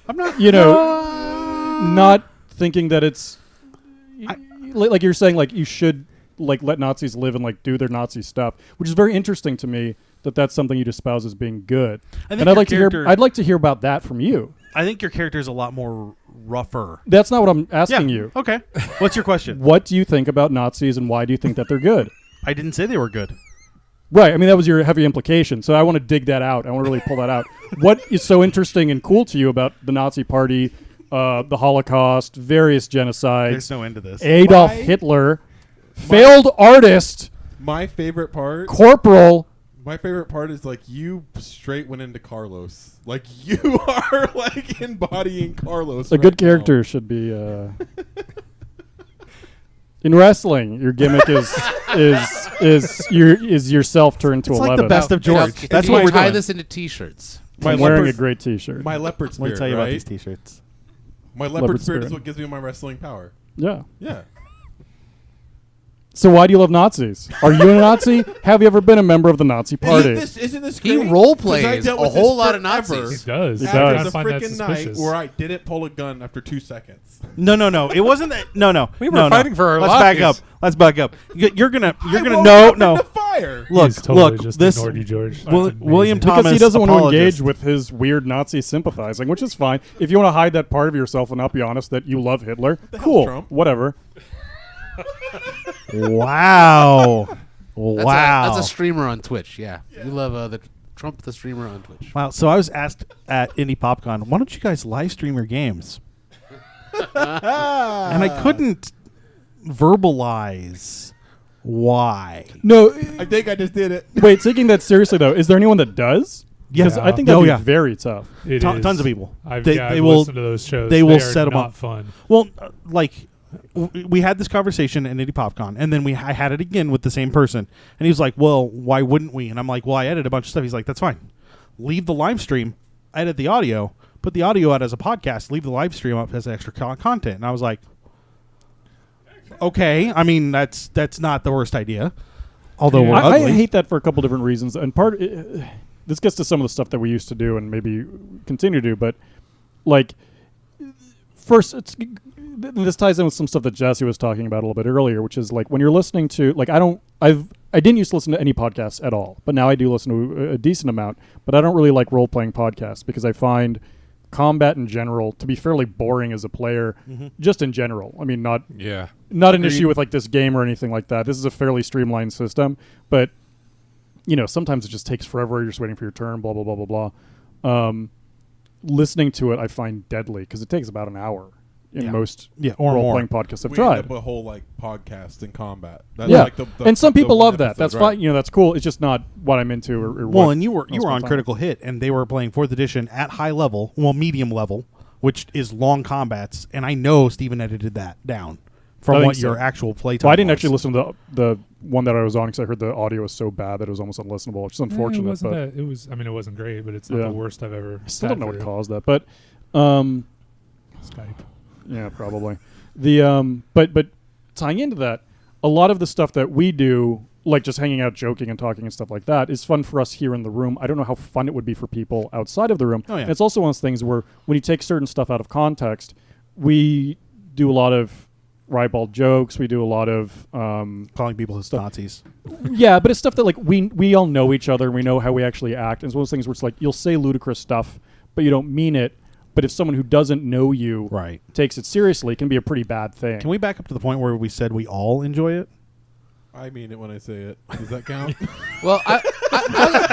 S2: I'm not,
S5: not thinking that it's like you're saying like you should like let Nazis live and like do their Nazi stuff, which is very interesting to me that that's something you espouse as being good. And I'd like to hear about that from you.
S2: I think your character is a lot more rougher.
S5: That's not what I'm asking you.
S2: Okay. What's your question?
S5: What do you think about Nazis and why do you think that they're good?
S2: I didn't say they were good.
S5: Right. I mean, that was your heavy implication. So I want to dig that out. I want to really pull that out. What is so interesting and cool to you about the Nazi Party, the Holocaust, various genocides?
S2: There's no end to this.
S5: Adolf Hitler, failed artist.
S4: My favorite part.
S5: Corporal.
S4: My favorite part is like you straight went into Carlos. Like you are like embodying Carlos.
S5: A good character should be... In wrestling, your gimmick is yourself turned to 11.
S2: It's like the best of George.
S3: That's what we're doing. Tie this into T-shirts.
S5: I'm wearing a great T-shirt.
S4: My leopard spirit.
S2: Let me tell you about these T-shirts.
S4: My leopard spirit is what gives me my wrestling power.
S5: Yeah.
S4: Yeah.
S5: So why do you love Nazis? Are you a Nazi? Have you ever been a member of the Nazi Party?
S4: Isn't this
S3: he
S4: great?
S3: role plays a whole lot of Nazis.
S6: He does.
S4: After the freaking night where I didn't pull a gun after 2 seconds.
S2: No. It wasn't that. No.
S7: We were fighting for our lives.
S2: Let's back up. You're gonna
S4: no. Fire.
S2: Look.
S6: Just
S2: This
S6: ignored you, George.
S2: William Thomas
S5: because he doesn't want to
S2: apologist.
S5: engage with his weird Nazi sympathizing, which is fine. If you want to hide that part of yourself and not be honest that you love Hitler, cool.
S4: Trump?
S5: Whatever.
S2: Wow.
S3: That's a streamer on Twitch. Yeah. You love the Trump the streamer on Twitch.
S2: Wow. So I was asked at Indie PopCon, why don't you guys live stream your games? And I couldn't verbalize why.
S5: No.
S4: I think I just did it.
S5: Wait, taking that seriously though, is there anyone that does? Because
S2: Yeah.
S5: I think that'd be very tough.
S2: Tons of people.
S6: I've
S2: They will
S6: listened to those shows.
S2: They will set them
S6: not
S2: up.
S6: Fun.
S2: Well, we had this conversation at Indie PopCon, and then I had it again with the same person, and he was like, "Well, why wouldn't we?" And I'm like, "Well, I edited a bunch of stuff." He's like, "That's fine. Leave the live stream, edit the audio, put the audio out as a podcast, leave the live stream up as extra content." And I was like, "Okay, I mean that's not the worst idea." Although we're ugly.
S5: I hate that for a couple different reasons, and this gets to some of the stuff that we used to do and maybe continue to do, but like first this ties in with some stuff that Jesse was talking about a little bit earlier, which is like when you're listening to like I didn't used to listen to any podcasts at all, but now I do listen to a decent amount, but I don't really like role-playing podcasts because I find combat in general to be fairly boring as a player, just in general. I mean, not an issue with like this game or anything like that. This is a fairly streamlined system, but sometimes it just takes forever. You're just waiting for your turn, blah, blah, blah, blah, blah. Listening to it, I find deadly because it takes about an hour in most
S2: or
S5: role-playing
S2: more.
S5: podcasts I've
S4: We
S5: tried.
S4: end up a whole like podcast in combat. That's
S5: Yeah,
S4: like the
S5: and some people love that.
S4: episode,
S5: That's
S4: right?
S5: fine. That's cool. It's just not what I'm into. Or
S2: Well,
S5: what
S2: and you were
S5: most of
S2: on
S5: the time.
S2: Critical Hit, and they were playing 4th edition at high level, medium level, which is long combats, and I know Steven edited that down from what your actual playtime
S5: Well, I didn't
S2: was.
S5: actually listen to the one that I was on because I heard the audio was so bad that it was almost unlistenable, which is unfortunate.
S6: It wasn't
S5: but
S6: that, it was. I mean, it wasn't great, but it's not the worst I've ever.
S5: I still don't know what
S6: through.
S5: caused that, but
S6: Skype.
S5: yeah, probably. But tying into that, a lot of the stuff that we do, like just hanging out, joking and talking and stuff like that, is fun for us here in the room. I don't know how fun it would be for people outside of the room.
S2: Oh, yeah.
S5: And it's also one of those things where when you take certain stuff out of context, we do a lot of ribald jokes. We do a lot of
S2: calling people Nazis.
S5: yeah, but it's stuff that like we all know each other and we know how we actually act. And it's one of those things where it's like you'll say ludicrous stuff, but you don't mean it. But if someone who doesn't know you takes it seriously, it can be a pretty bad thing.
S2: Can we back up to the point where we said we all enjoy it?
S4: I mean it when I say it. Does that count?
S3: Well,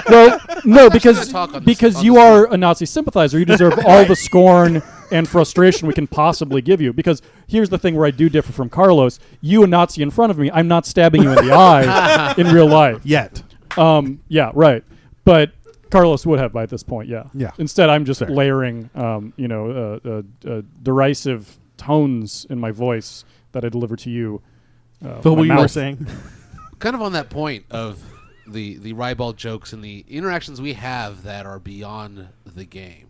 S5: well, no, because
S3: this
S5: you are a Nazi sympathizer. You deserve all the scorn and frustration we can possibly give you. Because here's the thing where I do differ from Carlos. You a Nazi in front of me, I'm not stabbing you in the eye in real life.
S2: Yet.
S5: Yeah, right. But Carlos would have by this point, yeah.
S2: Yeah.
S5: Instead, I'm just layering, derisive tones in my voice that I deliver to you.
S2: Phil, what you were saying?
S3: Kind of on that point of the ribald jokes and the interactions we have that are beyond the game.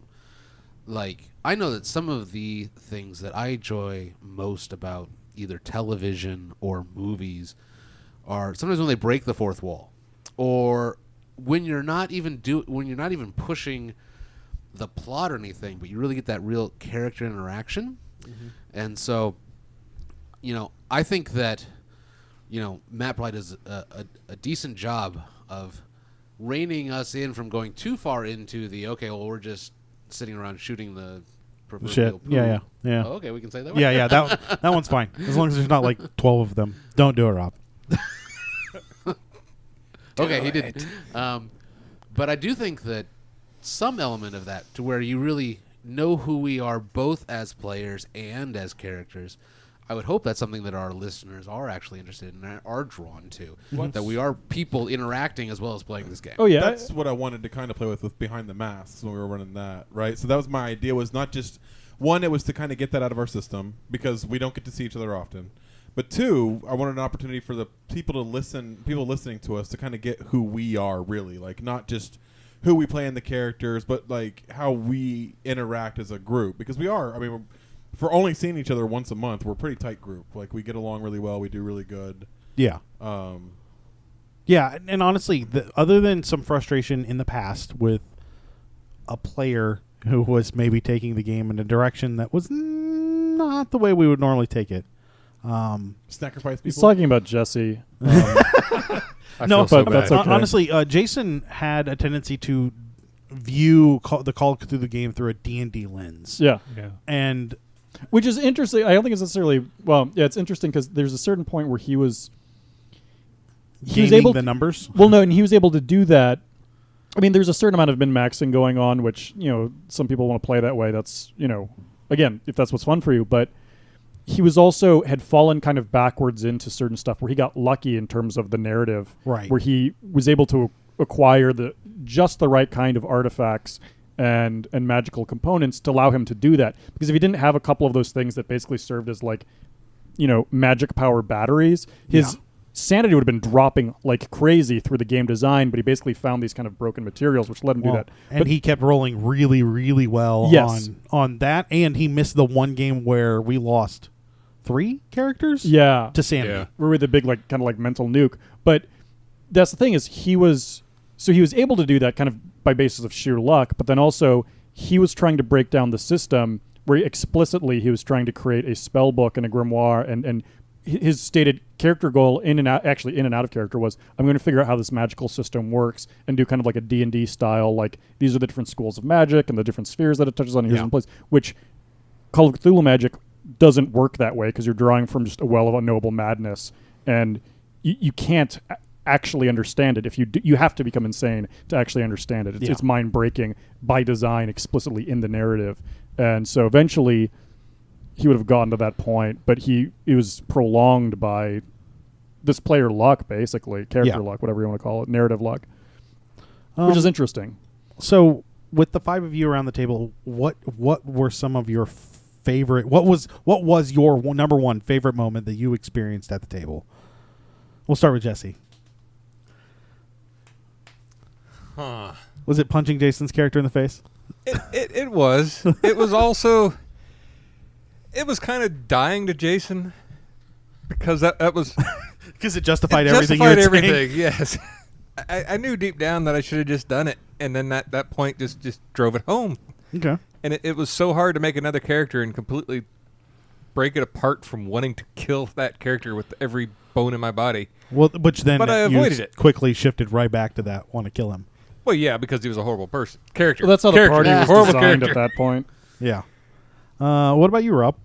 S3: Like, I know that some of the things that I enjoy most about either television or movies are sometimes when they break the fourth wall, or when you're not even pushing the plot or anything, but you really get that real character interaction. Mm-hmm. And so, I think that, Matt probably does a decent job of reining us in from going too far into the, we're just sitting around shooting the proverbial poo.
S2: Yeah.
S3: Oh, okay, we can say that one?
S2: Yeah, that one's fine. As long as there's not like 12 of them. Don't do it, Rob.
S3: Okay, he didn't. But I do think that some element of that, to where you really know who we are both as players and as characters, I would hope that's something that our listeners are actually interested in and are drawn to. That we are people interacting as well as playing this game.
S5: Oh, yeah.
S4: That's what I wanted to kind of play with Behind the Masks when we were running that, right? So that was my idea, was not just, one, it was to kind of get that out of our system because we don't get to see each other often. But two, I wanted an opportunity for the people listening to us to kind of get who we are really, like not just who we play in the characters, but like how we interact as a group. Because we are, for only seeing each other once a month, we're a pretty tight group. Like we get along really well. We do really good.
S2: Yeah. Yeah, and honestly, other than some frustration in the past with a player who was maybe taking the game in a direction that was not the way we would normally take it.
S4: Sacrifice people.
S5: He's talking about Jesse.
S2: No,
S5: but that's okay.
S2: Honestly, Jason had a tendency to view the Call of Cthulhu game through a D&D lens.
S5: Yeah.
S2: And
S5: which is interesting. I don't think it's necessarily... Well, yeah, it's interesting because there's a certain point where he was
S2: able the numbers?
S5: Well, no, and he was able to do that. I mean, there's a certain amount of min-maxing going on, which, some people want to play that way. That's, again, if that's what's fun for you. But he was also had fallen kind of backwards into certain stuff where he got lucky in terms of the narrative.
S2: Right.
S5: Where he was able to acquire just the right kind of artifacts and magical components to allow him to do that. Because if he didn't have a couple of those things that basically served as like, magic power batteries, his sanity would have been dropping like crazy through the game design, but he basically found these kind of broken materials which let him do that.
S2: And he kept rolling really, really well on that, and he missed the one game where we lost 3 characters to sanity.
S5: Yeah. Where we had the big like kind of like mental nuke. But that's the thing is he was able to do that kind of by basis of sheer luck, but then also he was trying to break down the system where explicitly he was trying to create a spell book and a grimoire, and his stated character goal in and out of character was, I'm going to figure out how this magical system works and do kind of like a D&D style, like these are the different schools of magic and the different spheres that it touches on, here's in place, which Call of Cthulhu magic doesn't work that way because you're drawing from just a well of unknowable madness, and you can't actually understand it. If you have to become insane to actually understand it. It's mind breaking by design, explicitly in the narrative, and so eventually he would have gotten to that point, but it was prolonged by this player luck, basically character luck, whatever you want to call it, narrative luck, which is interesting.
S2: So with the 5 of you around the table, what were some of your favorite? What was your number one favorite moment that you experienced at the table? We'll start with Jesse.
S7: Huh.
S2: Was it punching Jason's character in the face?
S7: It was. It was also. It was kind of dying to Jason because that was
S2: because it justified
S7: it
S2: everything.
S7: Justified
S2: you were
S7: everything.
S2: saying.
S7: Yes. I knew deep down that I should have just done it, and then that point just drove it home.
S2: Okay.
S7: And it was so hard to make another character and completely break it apart from wanting to kill that character with every bone in my body.
S2: Well, which then
S7: but I avoided it.
S2: Quickly shifted right back to that want to kill him.
S7: Well, yeah, because he was a horrible character.
S5: Well, that's how the party was
S7: horrible
S5: designed
S7: character.
S5: at that point.
S2: Yeah. What about you, Rob?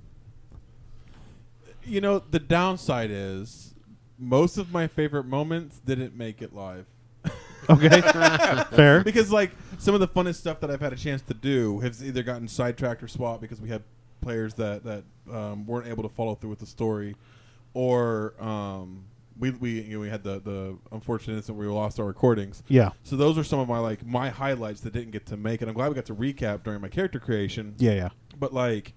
S4: You know, the downside is most of my favorite moments didn't make it live.
S2: Okay. Fair.
S4: Because, like, some of the funnest stuff that I've had a chance to do has either gotten sidetracked or swapped because we had players that weren't able to follow through with the story, or we had the unfortunate incident where we lost our recordings.
S2: Yeah.
S4: So those are some of my highlights that didn't get to make, and I'm glad we got to recap during my character creation.
S2: Yeah.
S4: But, like,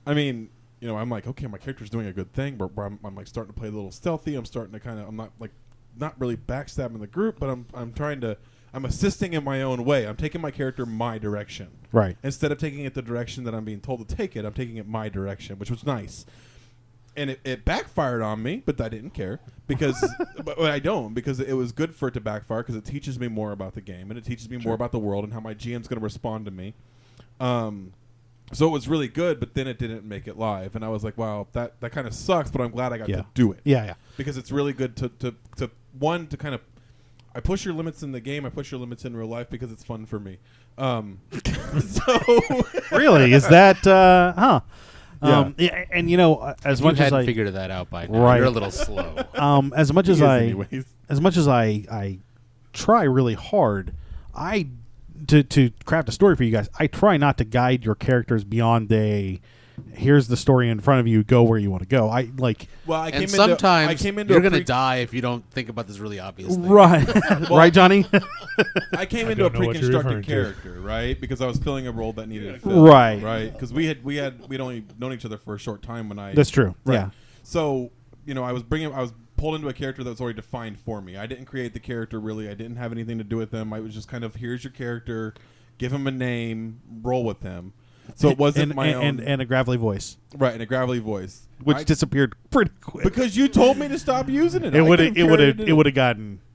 S4: I mean, you know, I'm like, okay, my character's doing a good thing, but I'm like starting to play a little stealthy. I'm starting to kind of, I'm not really backstabbing the group, but I'm assisting in my own way. I'm taking my character my direction.
S2: Right.
S4: Instead of taking it the direction that I'm being told to take it, I'm taking it my direction, which was nice. And it backfired on me, but I didn't care because but I don't, because it was good for it to backfire because it teaches me more about the game and it teaches me more about the world and how my GM's going to respond to me. So it was really good, but then it didn't make it live, and I was like, wow, that kind of sucks, but I'm glad I got to do it.
S2: Yeah.
S4: Because it's really good to kind of, I push your limits in the game, I push your limits in real life because it's fun for me. So
S2: really, is that huh?
S4: Yeah.
S2: And you know, as much as I
S3: figured that out by now,
S2: right.
S3: you're a little slow.
S2: As much as
S4: anyways.
S2: I try really hard, to craft a story for you guys, I try not to guide your characters beyond here's the story in front of you, go where you want to go.
S3: Sometimes you're going to die if you don't think about this really obvious thing.
S2: Right. Right, Johnny?
S4: I came into a pre-constructed character, right? Because I was filling a role that needed fill. Right. Because we'd only known each other for a short time when I...
S2: That's true.
S4: Right.
S2: Yeah.
S4: So, you know, I was pulled into a character that was already defined for me. I didn't create the character, really. I didn't have anything to do with them. I was just kind of, here's your character, give him a name, roll with him. So it wasn't my own...
S2: And a gravelly voice.
S4: Right, and a gravelly voice.
S2: Which disappeared pretty quick.
S4: Because you told me to stop using it.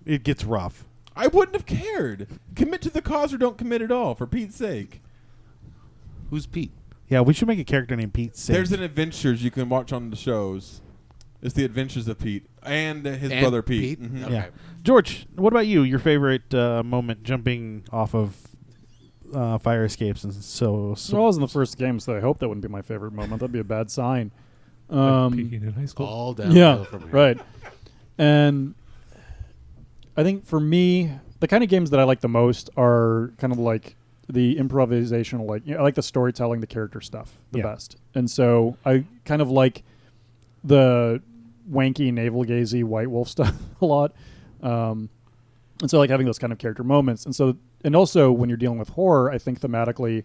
S2: It gets rough.
S4: I wouldn't have cared. Commit to the cause or don't commit at all, for Pete's sake.
S3: Who's Pete?
S2: Yeah, we should make a character named Pete Singh.
S4: There's an Adventures you can watch on the shows. It's the Adventures of Pete and his brother Pete. Mm-hmm.
S3: Okay.
S2: Yeah. George, what about you? Your favorite moment jumping off of fire escapes and so.
S5: Well, I was in the first game, so I hope that wouldn't be my favorite moment. That'd be a bad sign.
S6: Peaking in high school.
S3: All downhill from here.
S5: Right. And I think for me, the kind of games that I like the most are kind of like the improvisational, I like the storytelling, the character stuff the best. And so I kind of like the wanky, navel-gazy White Wolf stuff a lot. And so I like having those kind of character moments. And also when you're dealing with horror, I think thematically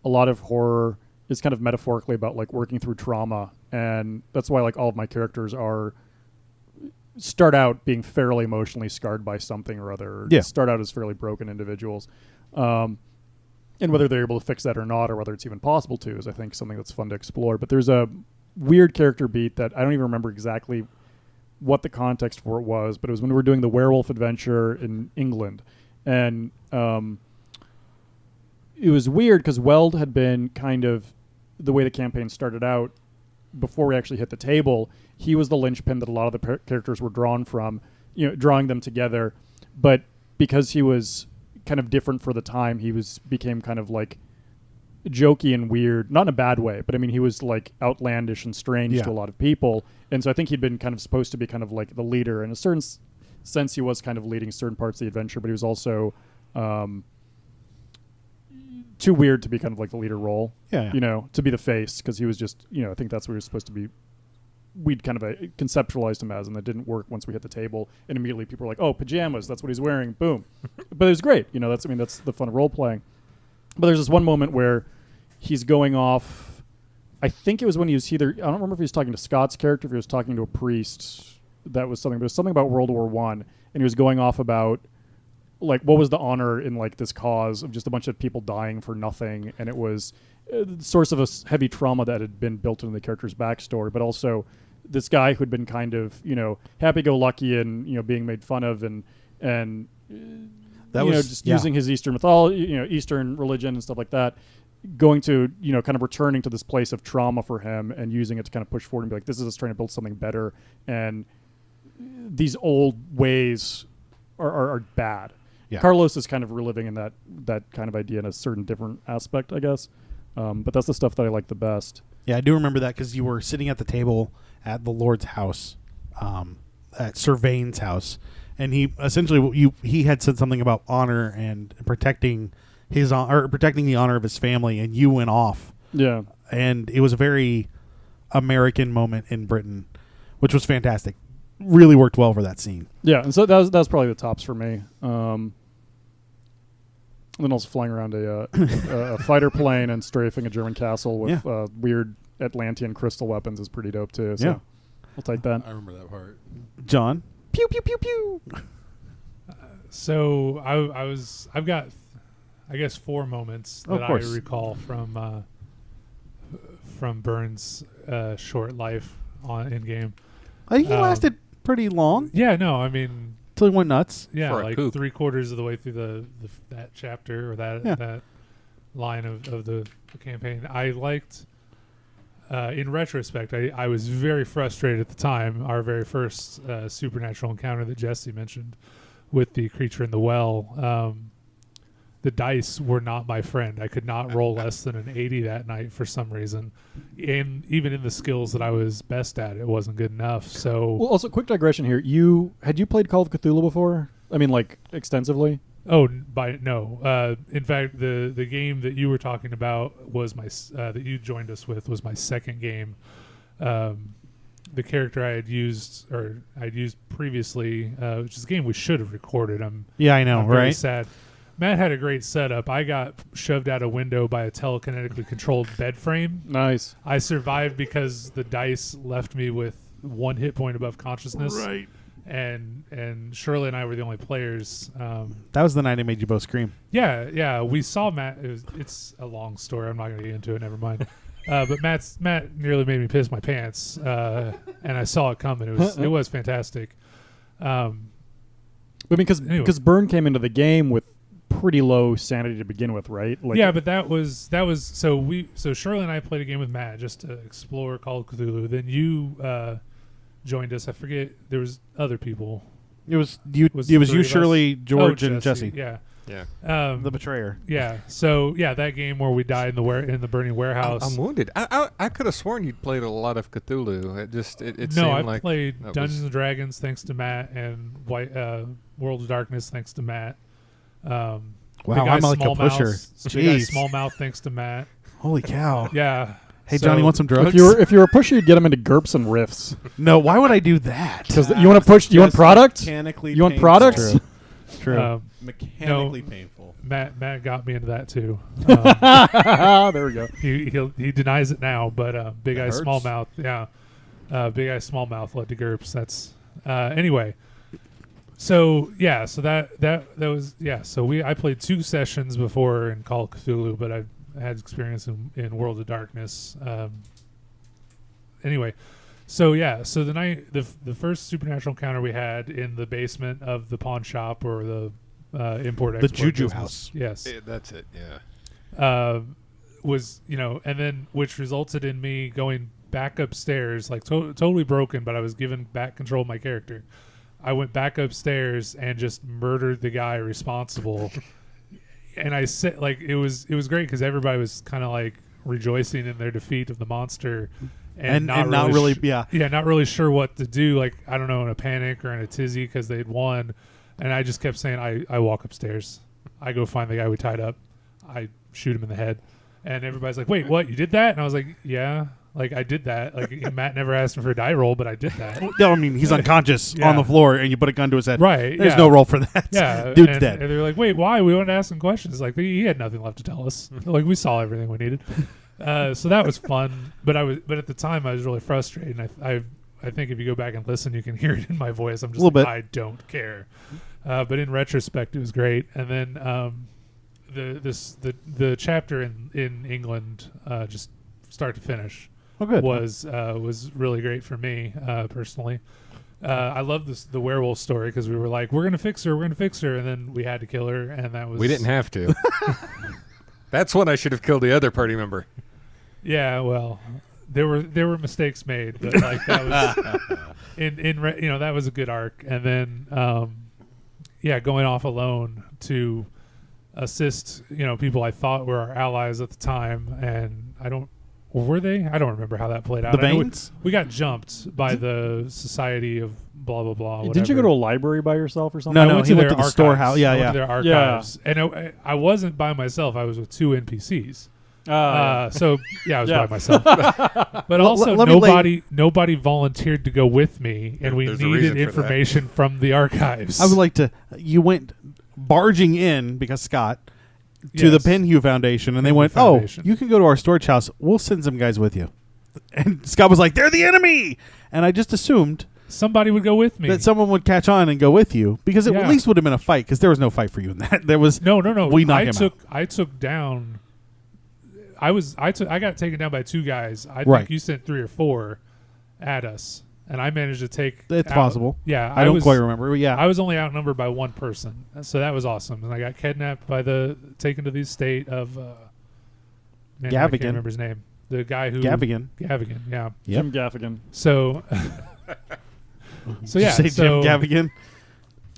S5: a lot of horror is kind of metaphorically about like working through trauma. And that's why like all of my characters start out being fairly emotionally scarred by something or other. Or start out as fairly broken individuals. And whether they're able to fix that or not, or whether it's even possible to, is I think something that's fun to explore. But there's a weird character beat that I don't even remember exactly what the context for it was, but it was when we were doing the werewolf adventure in England. And it was weird because Weld had been kind of, the way the campaign started out, before we actually hit the table, he was the linchpin that a lot of the characters were drawn from, drawing them together. But because he was kind of different for the time, became kind of like jokey and weird, not in a bad way, but I mean, he was like outlandish and strange to a lot of people. And so I think he'd been kind of supposed to be kind of like the leader. In a certain sense, he was kind of leading certain parts of the adventure, but he was also too weird to be kind of like the leader role, to be the face, because he was just, I think that's what he was supposed to be. We'd kind of conceptualized him as, and that didn't work once we hit the table. And immediately people were like, "Oh, pajamas! That's what he's wearing." Boom. But it was great. That's the fun of role playing. But there's this one moment where he's going off I think it was when he was either, I don't remember if he was talking to Scott's character, if he was talking to a priest. That was something, but it was something about World War I, and he was going off about like what was the honor in like this cause of just a bunch of people dying for nothing, and it was the source of a heavy trauma that had been built into the character's backstory, but also this guy who'd been kind of, you know, happy-go-lucky and, you know, being made fun of and that was, just using his Eastern mythology, you know, Eastern religion and stuff like that, going to, you know, kind of returning to this place of trauma for him and using it to kind of push forward and be like, this is us trying to build something better, and these old ways are bad. Yeah. Carlos is kind of reliving in that kind of idea in a certain different aspect, I guess. But that's the stuff that I like the best.
S2: Yeah, I do remember that because you were sitting at the table at the Lord's house, at Sir Vane's house, and he essentially he had said something about honor and protecting protecting the honor of his family, and you went off. Yeah, and it was a very American moment in Britain, which was fantastic. Really worked well for that scene. Yeah, and so that was probably the tops for me. And then also flying around a fighter plane and strafing a German castle with weird Atlantean crystal weapons is pretty dope too. So I'll take that.
S4: I remember that part.
S2: John, pew pew pew pew.
S6: So I've got, I guess, 4 moments that I recall from Burns' short life in game.
S2: I think he lasted pretty long.
S6: Yeah, no, I mean,
S2: till he went nuts.
S6: Yeah, like 3/4 of the way through that chapter or that line of the campaign. I liked. In retrospect, I was very frustrated at the time. Our very first supernatural encounter that Jesse mentioned with the creature in the well. The dice were not my friend. I could not roll less than an 80 that night for some reason. And even in the skills that I was best at, it wasn't good enough. So,
S5: well, also, quick digression here. Had you played Call of Cthulhu before? I mean, like, extensively?
S6: Oh, no. In fact, the game that you were talking about was that you joined us with was my second game. The character I had used previously, which is a game we should have recorded. I'm very sad. Matt had a great setup. I got shoved out a window by a telekinetically controlled bed frame.
S5: Nice.
S6: I survived because the dice left me with 1 hit point above consciousness.
S2: Right.
S6: And Shirley and I were the only players.
S2: That was the night I made you both scream.
S6: Yeah. We saw Matt. It's a long story. I'm not going to get into it. Never mind. But Matt nearly made me piss my pants, and I saw it coming. It was fantastic.
S5: But because Byrne came into the game with pretty low sanity to begin with, right? Like,
S6: yeah, but that was so Shirley and I played a game with Matt just to explore Call of Cthulhu. Then you joined us. I forget, there was other people.
S2: It was you, Shirley, George, and Jesse.
S6: Yeah.
S2: The betrayer.
S6: Yeah. So that game where we died in the burning warehouse.
S7: I'm wounded. I could have sworn you'd played a lot of Cthulhu. It
S6: no,
S7: seemed
S6: I played Dungeons and Dragons thanks to Matt, and World of Darkness thanks to Matt.
S2: Wow, I'm like a pusher.
S6: Big Eye Smallmouth thanks to Matt.
S2: Holy cow.
S6: Yeah.
S2: Hey, Johnny, want some drugs?
S5: If you were a pusher, you'd get him into GURPS and riffs.
S2: No, why would I do that?
S5: Because you want to push. You want product? You want products?
S2: True.
S4: Mechanically painful.
S6: Matt got me into that too.
S5: There we go.
S6: He denies it now, but Big Eye Smallmouth, Big Eye Smallmouth led to GURPS. That's anyway. So that was So I played 2 sessions before in Call of Cthulhu, but I had experience in World of Darkness. Anyway, so the night the first supernatural encounter we had in the basement of the pawn shop or the import-export
S2: Juju
S6: business.
S2: house.
S6: Yes,
S7: that's it. Yeah.
S6: Was and then which resulted in me going back upstairs, like totally broken, but I was given back control of my character. I went back upstairs and just murdered the guy responsible. And I said, like, it was great because everybody was kind of like rejoicing in their defeat of the monster, and not really sure what to do. Like, I don't know, in a panic or in a tizzy because they'd won. And I just kept saying, I walk upstairs, I go find the guy we tied up, I shoot him in the head, and everybody's like, wait, what? You did that? And I was like, yeah. Like, I did that. Like, Matt never asked him for a die roll, but I did that.
S2: No, I mean, he's unconscious on the floor, and you put a gun to his head.
S6: Right.
S2: There's no roll for that.
S6: Yeah.
S2: Dude's dead.
S6: And they're like, wait, why? We wanted to ask him questions. Like, he had nothing left to tell us. Like, we saw everything we needed. So that was fun, but at the time I was really frustrated. And I think if you go back and listen, you can hear it in my voice. I'm just like, I don't care. But in retrospect, it was great. And then the chapter in England, just start to finish, was really great for me personally. I love the werewolf story because we were like, we're gonna fix her, and then we had to kill her, and that was
S7: we didn't have to. That's when I should have killed the other party member.
S6: Yeah, well, there were mistakes made, but like that was that was a good arc, and then going off alone to assist people I thought were our allies at the time, and were they? I don't remember how that played out.
S2: The Banes?
S6: We got jumped by the Society of blah blah blah. Whatever.
S5: Didn't you go to a library by yourself or something?
S2: No,
S6: I went to
S2: he went
S6: their
S2: to the
S6: archives.
S2: storehouse. Yeah,
S6: I went
S2: yeah.
S6: to their archives, and I wasn't by myself. I was with two NPCs. So I was by myself. But also, nobody volunteered to go with me, and we needed information from the archives.
S2: I would like to. You went barging in because Scott to the Penhue Foundation, and they went, Foundation. "Oh, you can go to our storage house. We'll send some guys with you." And Scott was like, "They're the enemy," and I just assumed
S6: somebody would go with me.
S2: That someone would catch on and go with you because it at least would have been a fight because there was no fight for you in that. There was
S6: no.
S2: We knocked him out.
S6: I took down. I got taken down by two guys. I think you sent 3 or 4 at us, and I managed to take.
S2: It's possible.
S6: Yeah,
S2: I don't quite remember. But yeah,
S6: I was only outnumbered by one person, so that was awesome. And I got kidnapped taken to the state of.
S2: Gaffigan.
S6: I can't remember his name. The guy who
S2: Gaffigan,
S6: yeah.
S2: Yep.
S5: Jim Gaffigan.
S6: So. So yeah,
S2: Did you say Jim Gaffigan?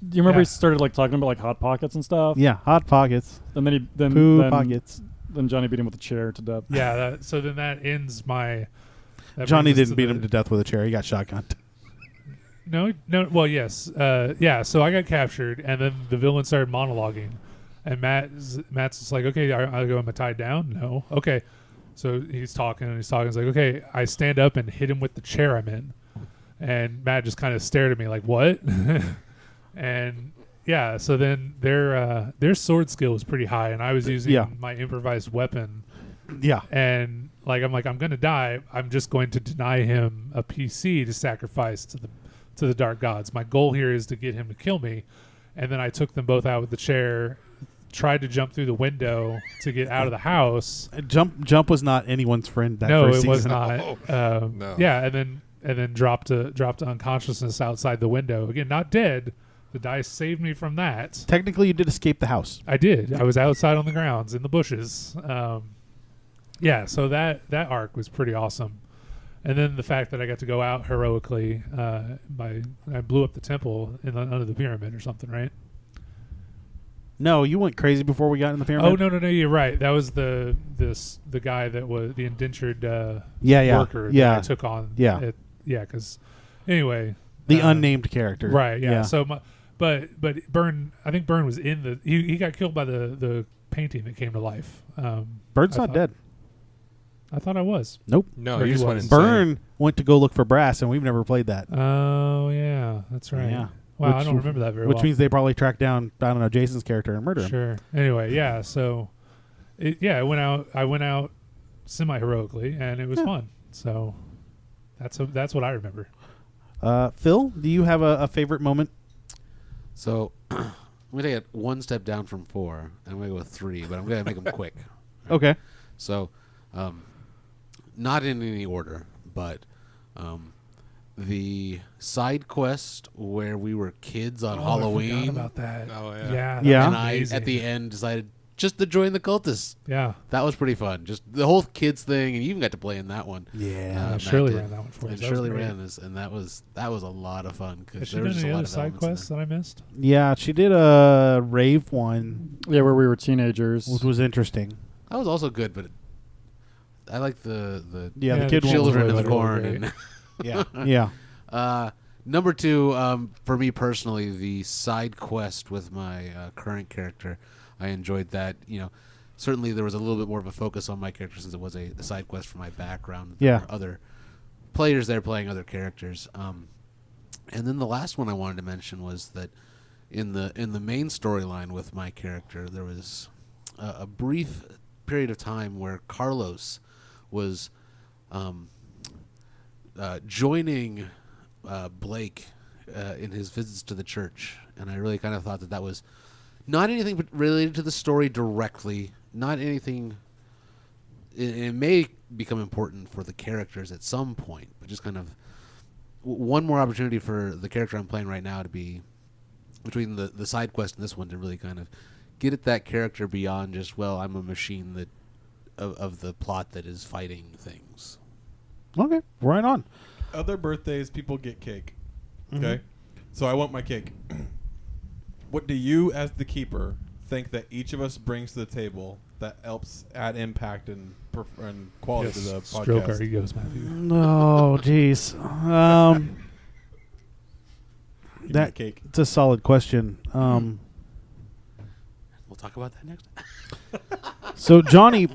S5: Do you remember he started like talking about like hot pockets and stuff?
S2: Yeah, hot pockets.
S5: And then
S2: pockets.
S5: Then Johnny beat him with a chair to death.
S6: Yeah, so then that ends my.
S2: Johnny didn't beat him to death with a chair. He got shotgunned.
S6: No. Well, yes. So I got captured, and then the villain started monologuing, and Matt's just like, okay, am I tied down? No. Okay. So he's talking. He's like, okay. I stand up and hit him with the chair I'm in, and Matt just kind of stared at me like, what? And. Yeah, so then their sword skill was pretty high, and I was using my improvised weapon.
S2: Yeah.
S6: And I'm going to die. I'm just going to deny him a PC to sacrifice to the dark gods. My goal here is to get him to kill me. And then I took them both out with the chair, tried to jump through the window to get out of the house.
S2: Jump was not anyone's friend that first season.
S6: No, it was not. No. Yeah, and then dropped to unconsciousness outside the window. Again, not dead. The dice saved me from that.
S2: Technically, you did escape the house.
S6: I did. I was outside on the grounds in the bushes. So that arc was pretty awesome. And then the fact that I got to go out heroically I blew up the temple under the pyramid or something, right?
S2: No, you went crazy before we got in the pyramid.
S6: Oh no, you're right. That was the guy that was the indentured worker that I took on.
S2: Yeah,
S6: because anyway,
S2: the unnamed character.
S6: Right. Yeah. So. But Byrne, I think Byrne was in he got killed by the painting that came to life.
S2: Byrne's not dead.
S6: I thought I was.
S2: Nope.
S7: No, he just went insane.
S2: Byrne went to go look for brass, and we've never played that.
S6: Oh yeah, that's right.
S2: Yeah.
S6: Wow, I don't remember that very well.
S2: Which means they probably tracked down, I don't know, Jason's character and murdered him.
S6: Sure. Anyway, yeah. So, I went out semi-heroically, and it was fun. So, that's what I remember.
S2: Phil, do you have a favorite moment?
S3: So, I'm going to get one step down from 4. I'm going to go with 3, but I'm going to make them quick. Right?
S2: Okay.
S3: So, not in any order, but the side quest where we were kids on Halloween.
S6: I forgot about that.
S7: Oh,
S6: yeah.
S2: Yeah.
S3: And I, at the end, decided just to join the cultists.
S6: Yeah.
S3: That was pretty fun. Just the whole kids thing, and you even got to play in that one.
S2: Yeah.
S6: Shirley ran that one for us.
S3: And Shirley ran this, and that was a lot of fun.
S6: Has she done any other side quests that I missed?
S2: Yeah, she did a rave one.
S5: Yeah, where we were teenagers.
S2: Which was interesting.
S3: That was also good, but I like the
S2: the kid
S3: children in the
S6: really
S3: corn.
S6: great.
S3: And
S2: yeah.
S3: Number 2, for me personally, the side quest with my current character. I enjoyed that. Certainly there was a little bit more of a focus on my character since it was a side quest for my background.
S2: Yeah.
S3: There were other players there playing other characters. And then the last one I wanted to mention was that in the main storyline with my character, there was a brief period of time where Carlos was joining Blake in his visits to the church, and I really kind of thought that was not anything related to the story directly, not anything. It may become important for the characters at some point, but just kind of one more opportunity for the character I'm playing right now to be between the side quest and this one to really kind of get at that character beyond just, well, I'm a machine that of the plot that is fighting things.
S2: Okay, right on.
S4: Other birthdays, people get cake. Okay, so I want my cake. What do you, as the keeper, think that each of us brings to the table that helps add impact and quality to the
S6: Stroke
S4: podcast?
S6: our egos, Matthew.
S2: No, jeez.
S4: Give me cake.
S2: It's a solid question.
S3: We'll talk about that next.
S2: So Johnny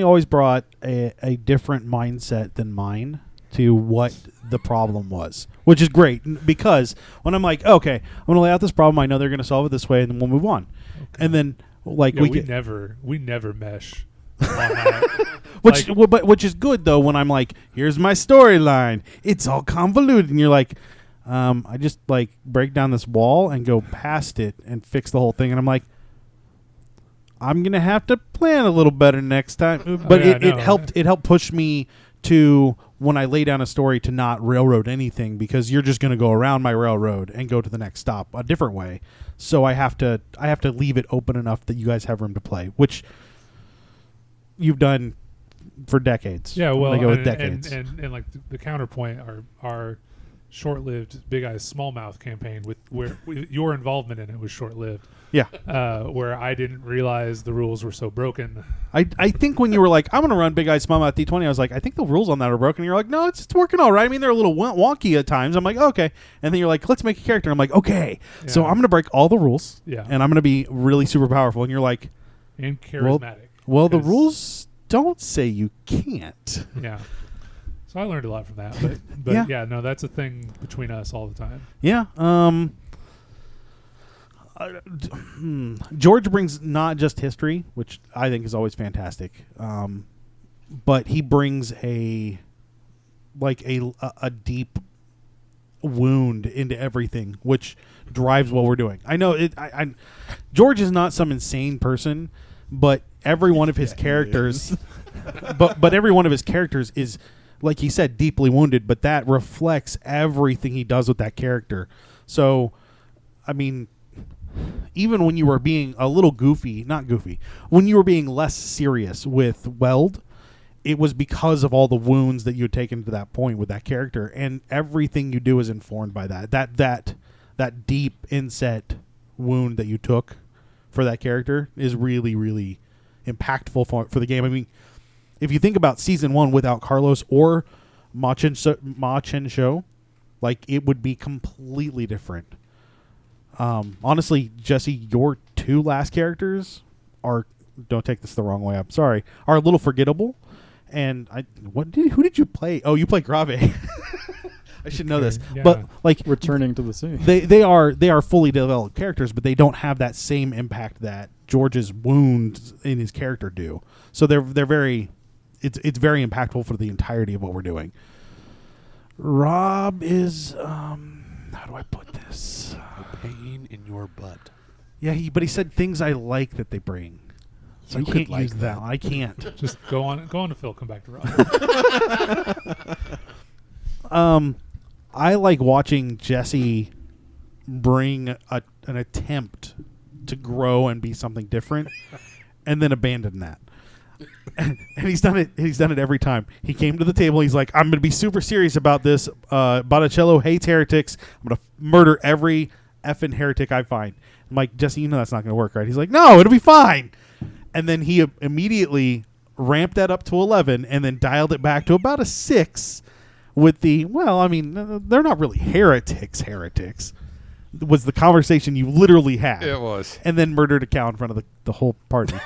S2: always brought a different mindset than mine to what the problem was, which is great because when I'm like, okay, I'm going to lay out this problem, I know they're going to solve it this way, and then we'll move on. Okay. And then we
S6: never mesh on that.
S2: Which is good though when I'm like, here's my storyline, it's all convoluted, and you're like, I just like break down this wall and go past it and fix the whole thing, and I'm like, I'm gonna have to plan a little better next time. But it helped push me to, when I lay down a story, to not railroad anything, because you're just gonna go around my railroad and go to the next stop a different way. So I have to leave it open enough that you guys have room to play, which you've done for decades.
S6: Yeah, well,
S2: with decades.
S6: And like the counterpoint, our short-lived Big Eyes Smallmouth campaign where your involvement in it was short-lived.
S2: Yeah.
S6: Where I didn't realize the rules were so broken.
S2: I think when you were like, I'm going to run Big Eyes Smallmouth D20, I was like, I think the rules on that are broken. And you're like, no, it's working all right. I mean, they're a little wonky at times. I'm like, okay. And then you're like, let's make a character. I'm like, okay. Yeah. So I'm going to break all the rules.
S6: Yeah.
S2: And I'm going to be really super powerful. And you're like,
S6: and charismatic.
S2: Well, the rules don't say you can't.
S6: Yeah. So I learned a lot from that. But yeah, no, that's a thing between us all the time.
S2: Yeah. George brings not just history, which I think is always fantastic, but he brings a deep wound into everything, which drives what we're doing. I know George is not some insane person, but every one of his characters, but every one of his characters is, like he said, deeply wounded. But that reflects everything he does with that character. So, I mean, even when you were being a little when you were being less serious with Weld, it was because of all the wounds that you had taken to that point with that character, and everything you do is informed by that deep inset wound that you took for that character is really, really impactful for the game. I mean, if you think about season 1 without Carlos or Ma Chen Show, like, it would be completely different. Honestly, Jesse, your 2 last characters are, don't take this the wrong way, I'm sorry, are a little forgettable. And who did you play? Oh, you played Grave. I should know this. Yeah. But like,
S5: returning to the scene.
S2: They are fully developed characters, but they don't have that same impact that George's wounds in his character do. So they're very, it's very impactful for the entirety of what we're doing. Rob is how do I put this?
S3: Pain in your butt.
S2: Yeah, but he said things I like that they bring. So
S3: you
S2: I can't use that. I can't.
S6: Just go on to Phil. Come back to
S2: Rob. I like watching Jesse bring an attempt to grow and be something different, and then abandon that. And he's done it. He's done it every time. He came to the table. He's like, "I'm going to be super serious about this. Botticello hates heretics. I'm going to murder every effing heretic I find." I'm like, "Jesse, you know that's not going to work, right?" He's like, "No, it'll be fine." And then he immediately ramped that up to 11, and then dialed it back to about a 6. With they're not really heretics. Was the conversation you literally had.
S7: It was.
S2: And then murdered a cow in front of the whole party.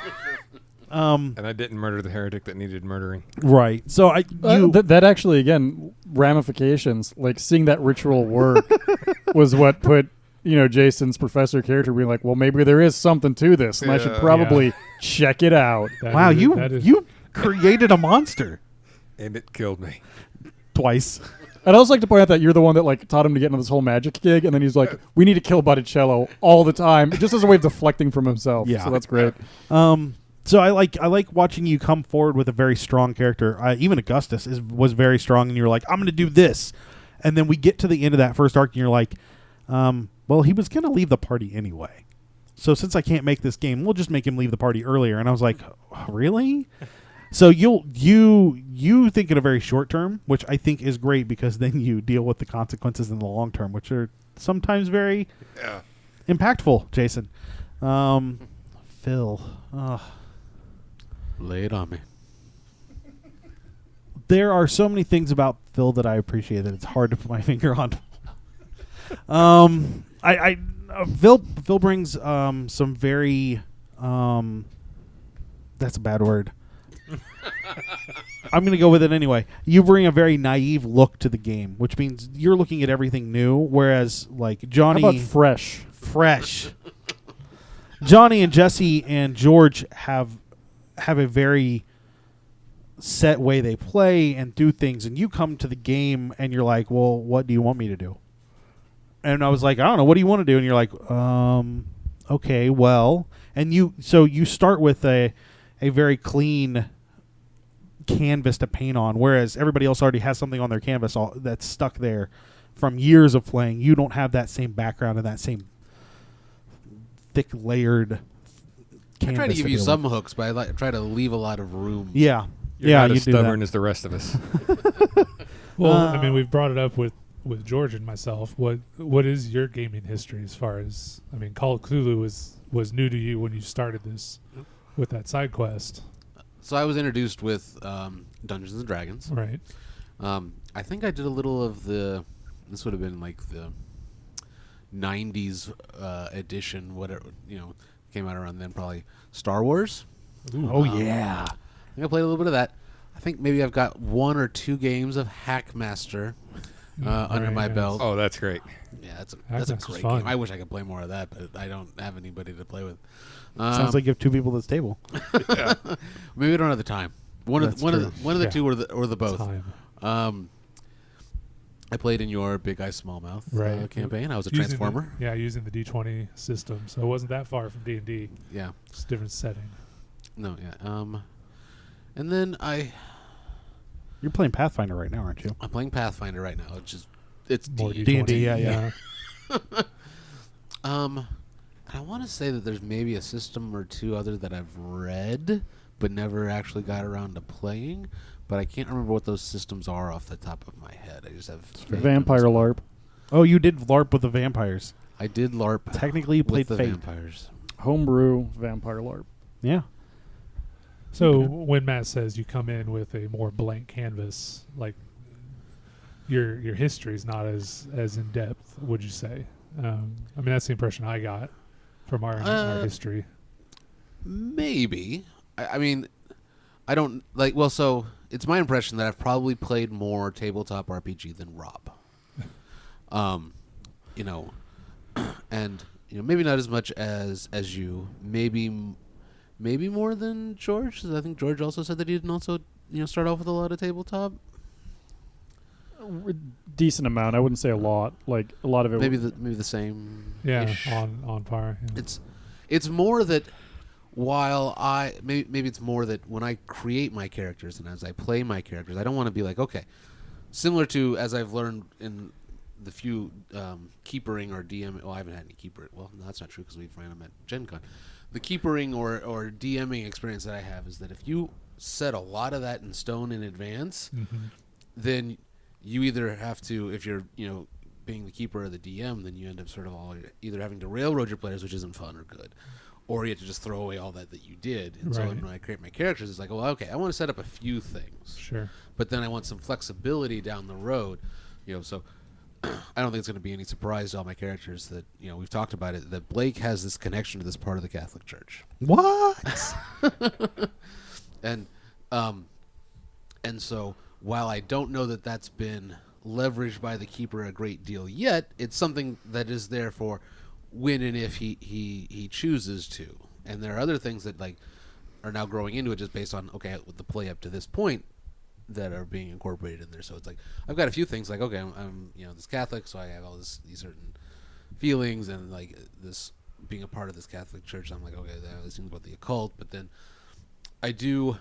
S7: And I didn't murder the heretic that needed murdering.
S2: Right. So
S5: that actually, again, ramifications, like seeing that ritual work was what put, Jason's professor character being like, well, maybe there is something to this, and I should probably check it out.
S2: Wow, you created a monster.
S7: And it killed me.
S2: Twice.
S5: I'd also like to point out that you're the one that like taught him to get into this whole magic gig, and then he's like, "We need to kill Botticello all the time," just as a way of deflecting from himself.
S2: Yeah,
S5: so that's great.
S2: So I like watching you come forward with a very strong character. Even Augustus was very strong, and you're like, "I'm going to do this," and then we get to the end of that first arc, and you're like, "Well, he was going to leave the party anyway. So since I can't make this game, we'll just make him leave the party earlier." And I was like, "Really?" So you think in a very short term, which I think is great because then you deal with the consequences in the long term, which are sometimes very impactful. Jason, Phil,
S3: lay it on me.
S2: There are so many things about Phil that I appreciate that it's hard to put my finger on. Phil brings some very that's a bad word. I'm going to go with it anyway. You bring a very naive look to the game, which means you're looking at everything new, whereas like Johnny...
S5: How about fresh?
S2: Fresh. Johnny and Jesse and George have a very set way they play and do things, and you come to the game and you're like, well, what do you want me to do? And I was like, I don't know, what do you want to do? And you're like, okay, well... And you start with a very clean canvas to paint on, whereas everybody else already has something on their canvas that's stuck there from years of playing. You don't have that same background and that same thick layered canvas.
S3: I try to give you some hooks, but I try to leave a lot of room.
S2: Yeah.
S7: You're not as stubborn as the rest of us.
S6: Well, I mean, we've brought it up with George and myself. What is your gaming history as far as, I mean, Call of Cthulhu was new to you when you started this with that side quest.
S3: So I was introduced with Dungeons and Dragons.
S6: Right.
S3: I think I did a little of this would have been like the 90s edition, whatever, came out around then, probably Star Wars.
S2: Ooh. Yeah.
S3: I think I played a little bit of that. I think maybe I've got 1 or 2 games of Hackmaster under my belt.
S7: Oh, that's great.
S3: Yeah, that's a great game. I wish I could play more of that, but I don't have anybody to play with.
S2: Sounds like you have 2 people at this table.
S3: Yeah. Maybe we don't have the time. One of the two or the both. I played in your Big Eye Smallmouth campaign. I was a transformer.
S6: Using the D20 system, so it wasn't that far from D&D.
S3: Yeah,
S6: just a different setting.
S3: No, yeah. And then
S2: You're playing Pathfinder right now, aren't you?
S3: I'm playing Pathfinder right now. It's
S6: more
S2: D&D. Yeah.
S3: I want to say that there's maybe a system or 2 other that I've read but never actually got around to playing. But I can't remember what those systems are off the top of my head. I just have
S5: Vampire LARP.
S2: Oh, you did LARP with the vampires.
S3: I did LARP.
S2: Technically, you played
S3: with the
S2: Fate.
S3: vampires.
S5: Homebrew Vampire LARP.
S2: Yeah.
S6: So when Matt says you come in with a more blank canvas, like your history is not as in depth, would you say? I mean, that's the impression I got from our history.
S3: Maybe. I mean, I don't like. Well, so it's my impression that I've probably played more tabletop RPG than Rob. And maybe not as much as you. Maybe more than George. 'Cause I think George also said that he didn't also start off with a lot of tabletop.
S5: Decent amount. I wouldn't say a lot. Like a lot of it.
S3: Maybe the same.
S6: Yeah, on par. Yeah.
S3: It's more that while maybe it's more that when I create my characters and as I play my characters, I don't want to be like, okay, similar to as I've learned in the few keepering or DM. Well, I haven't had any keeper. Well, no, that's not true because we ran them at Gen Con. The keepering or DMing experience that I have is that if you set a lot of that in stone in advance, then you either have to, if you're being the keeper or the DM, then you end up sort of either having to railroad your players, which isn't fun or good, or you have to just throw away all that you did. And so when I create my characters, it's like, well, okay, I want to set up a few things.
S6: Sure.
S3: But then I want some flexibility down the road. So I don't think it's going to be any surprise to all my characters that, we've talked about it, that Blake has this connection to this part of the Catholic Church.
S2: What?
S3: And so while I don't know that that's been leveraged by the keeper a great deal yet, it's something that is there for when and if he chooses to. And there are other things that, like, are now growing into it just based on with the play up to this point that are being incorporated in there. So it's like I've got a few things like I'm this Catholic, so I have all these certain feelings and like this being a part of this Catholic church. I'm like this things about the occult, but then I do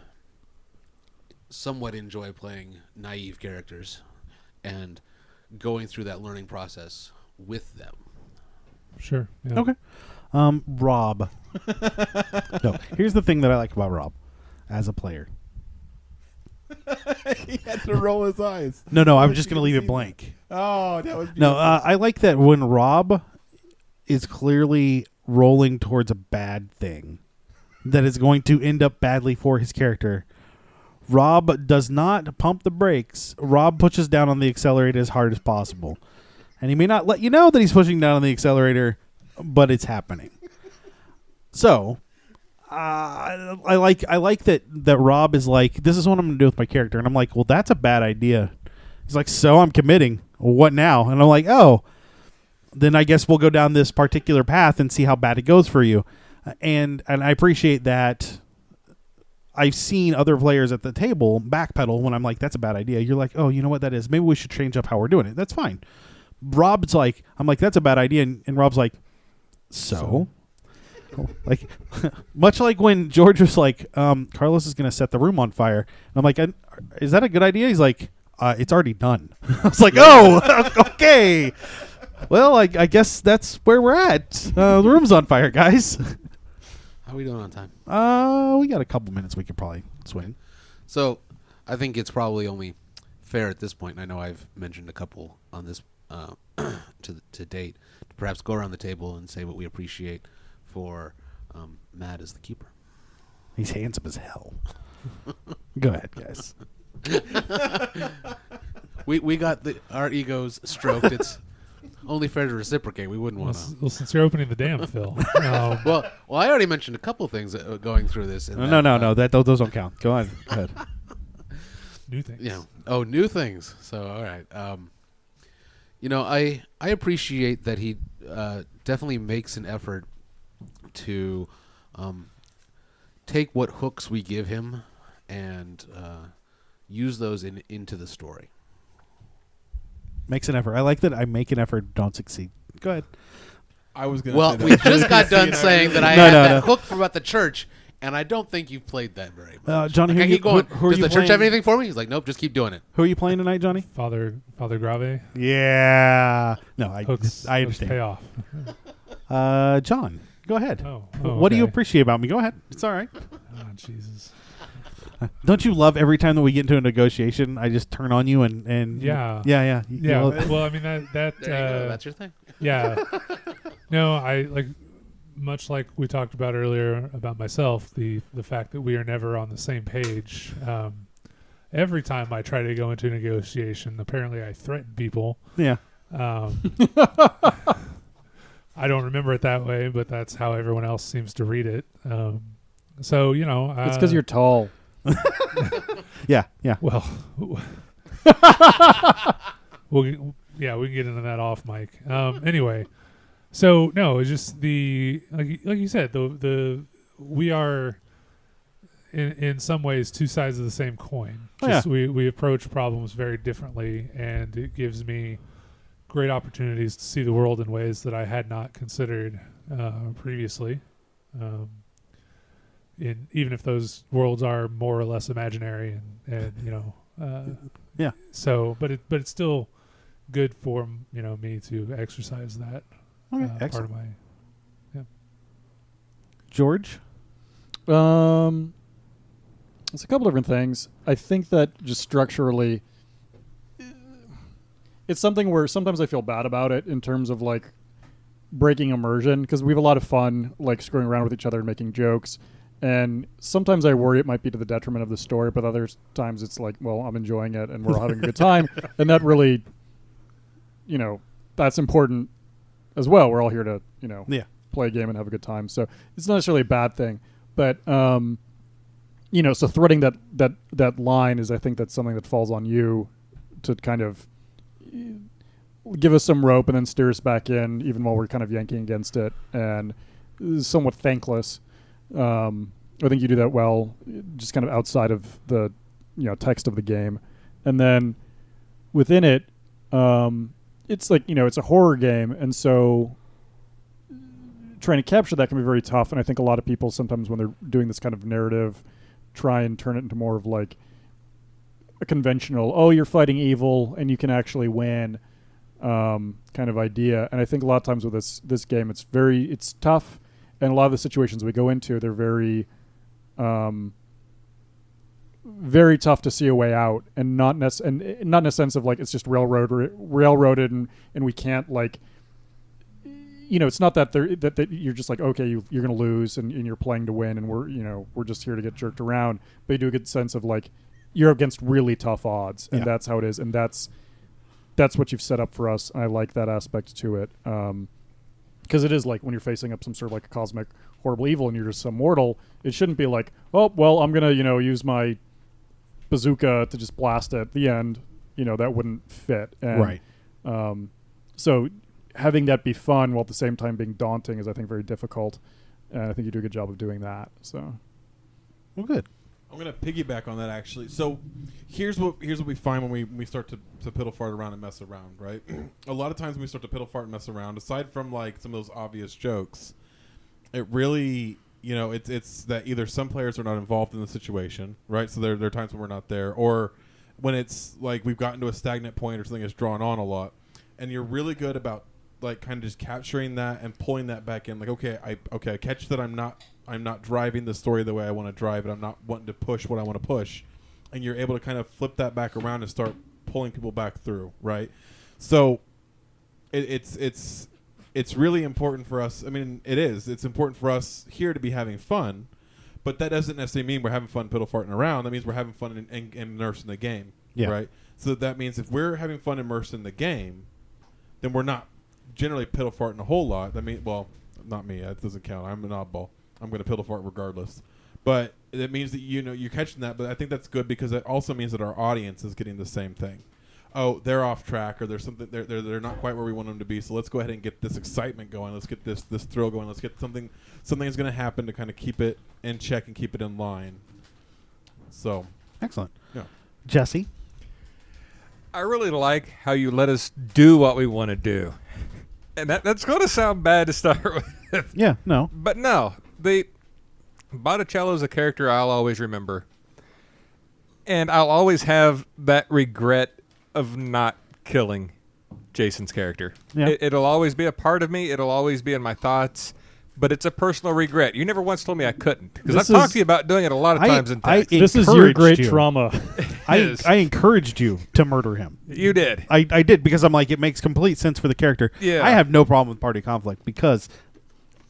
S3: somewhat enjoy playing naive characters and going through that learning process with them.
S6: Sure. Yeah.
S2: Okay. Rob. No, here's the thing that I like about Rob as a player.
S4: He had to roll his eyes.
S2: No, I'm just going to leave it blank.
S4: Oh, that was beautiful.
S2: No, I like that when Rob is clearly rolling towards a bad thing that is going to end up badly for his character, Rob does not pump the brakes. Rob pushes down on the accelerator as hard as possible. And he may not let you know that he's pushing down on the accelerator, but it's happening. So, I like that Rob is like, this is what I'm going to do with my character. And I'm like, well, that's a bad idea. He's like, so I'm committing. What now? And I'm like, oh, then I guess we'll go down this particular path and see how bad it goes for you. And I appreciate that. I've seen other players at the table backpedal when I'm like, that's a bad idea. You're like, oh, you know what that is? Maybe we should change up how we're doing it. That's fine. Rob's like, I'm like, that's a bad idea. And Rob's like, so? Like, much like when George was like, Carlos is going to set the room on fire. And I'm like, is that a good idea? He's like, it's already done. I was like, oh, okay. Well, I guess that's where we're at. The room's on fire, guys.
S3: How are we doing on time?
S2: We got a couple minutes we could probably swing.
S3: So I think it's probably only fair at this point, and I know I've mentioned a couple on this to date, to perhaps go around the table and say what we appreciate for Matt as the keeper.
S2: He's handsome as hell. Go ahead, guys.
S3: We got our egos stroked. It's only fair to reciprocate. We wouldn't want to.
S6: Well, since you're opening the dam, Phil.
S3: Well, I already mentioned a couple things going through this.
S2: No. Those don't count. Go on. Go ahead.
S6: New things.
S3: Yeah. Oh, new things. So, all right. I appreciate that he definitely makes an effort to take what hooks we give him and use those into the story.
S2: Makes an effort. I like that I make an effort, don't succeed. Go ahead.
S4: I was going
S3: to
S4: say that.
S3: We just got done saying that I had that hook from about the church, and I don't think you've played that very much.
S2: Johnny,
S3: who
S2: are
S3: Does
S2: you
S3: the church have anything for me? He's like, nope, just keep doing it.
S2: Who are you playing tonight, Johnny?
S6: Father Grave.
S2: Yeah. No, I understand.
S6: Pay off.
S2: John, go ahead.
S6: What
S2: do you appreciate about me? Go ahead. It's all right.
S6: Oh, Jesus.
S2: Don't you love every time that we get into a negotiation, I just turn on you and
S6: yeah. Well, I mean that
S3: there you go. That's your thing.
S6: Yeah. No, I like, much like we talked about earlier about myself, the fact that we are never on the same page. Every time I try to go into a negotiation, apparently I threaten people.
S2: Yeah.
S6: I don't remember it that way, but that's how everyone else seems to read it. So
S5: it's because you're tall.
S2: Yeah.
S6: Well, we can get into that off mic. Anyway, so no, it's just like you said, we are in some ways two sides of the same coin. We approach problems very differently, and it gives me great opportunities to see the world in ways that I had not considered previously. Even if those worlds are more or less imaginary, and
S2: yeah.
S6: So, but it's still good for me to exercise that part of my. Yeah.
S2: George.
S5: It's a couple different things. I think that just structurally, it's something where sometimes I feel bad about it in terms of like breaking immersion, because we have a lot of fun like screwing around with each other and making jokes. And sometimes I worry it might be to the detriment of the story, but other times it's like, well, I'm enjoying it and we're all having a good time. And that really, that's important as well. We're all here to, play a game and have a good time. So it's not necessarily a bad thing. But, so threading that line is, I think that's something that falls on you to kind of give us some rope and then steer us back in, even while we're kind of yanking against it, and somewhat thankless. I think you do that well, just kind of outside of the text of the game, and then within it, it's like it's a horror game, and so trying to capture that can be very tough. And I think a lot of people sometimes when they're doing this kind of narrative, try and turn it into more of like a conventional, you're fighting evil and you can actually win kind of idea. And I think a lot of times with this game, it's tough, and a lot of the situations we go into, they're very very tough to see a way out, and not in a sense of like it's just railroaded and we can't like it's not that that you're just like, okay, you're going to lose and you're playing to win and we're just here to get jerked around, but you do get a sense of like you're against really tough odds, and that's how it is, and that's what you've set up for us. I like that aspect to it, because it is like when you're facing up some sort of like a cosmic horrible evil and you're just some mortal, it shouldn't be like, oh well, I'm gonna use my bazooka to just blast it at the end. That wouldn't fit, and,
S2: right.
S5: So having that be fun while at the same time being daunting is, I think, very difficult, and I think you do a good job of doing that. So,
S2: well, good.
S4: I'm gonna piggyback on that actually. So here's what we find when we start to piddle fart around and mess around, right? A lot of times when we start to piddle fart and mess around, aside from like some of those obvious jokes, it really it's that either some players are not involved in the situation, right? So there are times when we're not there, or when it's like we've gotten to a stagnant point or something that's drawn on a lot, and you're really good about like kind of just capturing that and pulling that back in. Like, I catch that I'm not driving the story the way I want to drive it. I'm not wanting to push what I want to push. And you're able to kind of flip that back around and start pulling people back through, right? So it's really important for us. I mean, it's important for us here to be having fun, but that doesn't necessarily mean we're having fun piddle farting around. That means we're having fun and immersed in the game, right? So that means if we're having fun immersed in the game, then we're not generally piddle farting a whole lot. I mean, well, not me. That doesn't count. I'm an oddball. I'm going to piddle fart regardless. But it means that you're catching that. But I think that's good because it also means that our audience is getting the same thing. Oh, they're off track, or there's something they're not quite where we want them to be. So let's go ahead and get this excitement going. Let's get this thrill going. Let's get something is going to happen to kind of keep it in check and keep it in line. So
S2: excellent.
S4: Yeah,
S2: Jesse,
S7: I really like how you let us do what we want to do. And that's going to sound bad to start with.
S2: Yeah, no.
S7: But no, Botticello is a character I'll always remember. And I'll always have that regret of not killing Jason's character.
S2: Yeah.
S7: It'll always be a part of me. It'll always be in my thoughts. But it's a personal regret. You never once told me I couldn't. Because I've talked to you about doing it a lot of times in text.
S5: This is your great trauma.
S2: I encouraged you to murder him.
S7: You did.
S2: I did, because I'm like, it makes complete sense for the character.
S7: Yeah.
S2: I have no problem with party conflict, because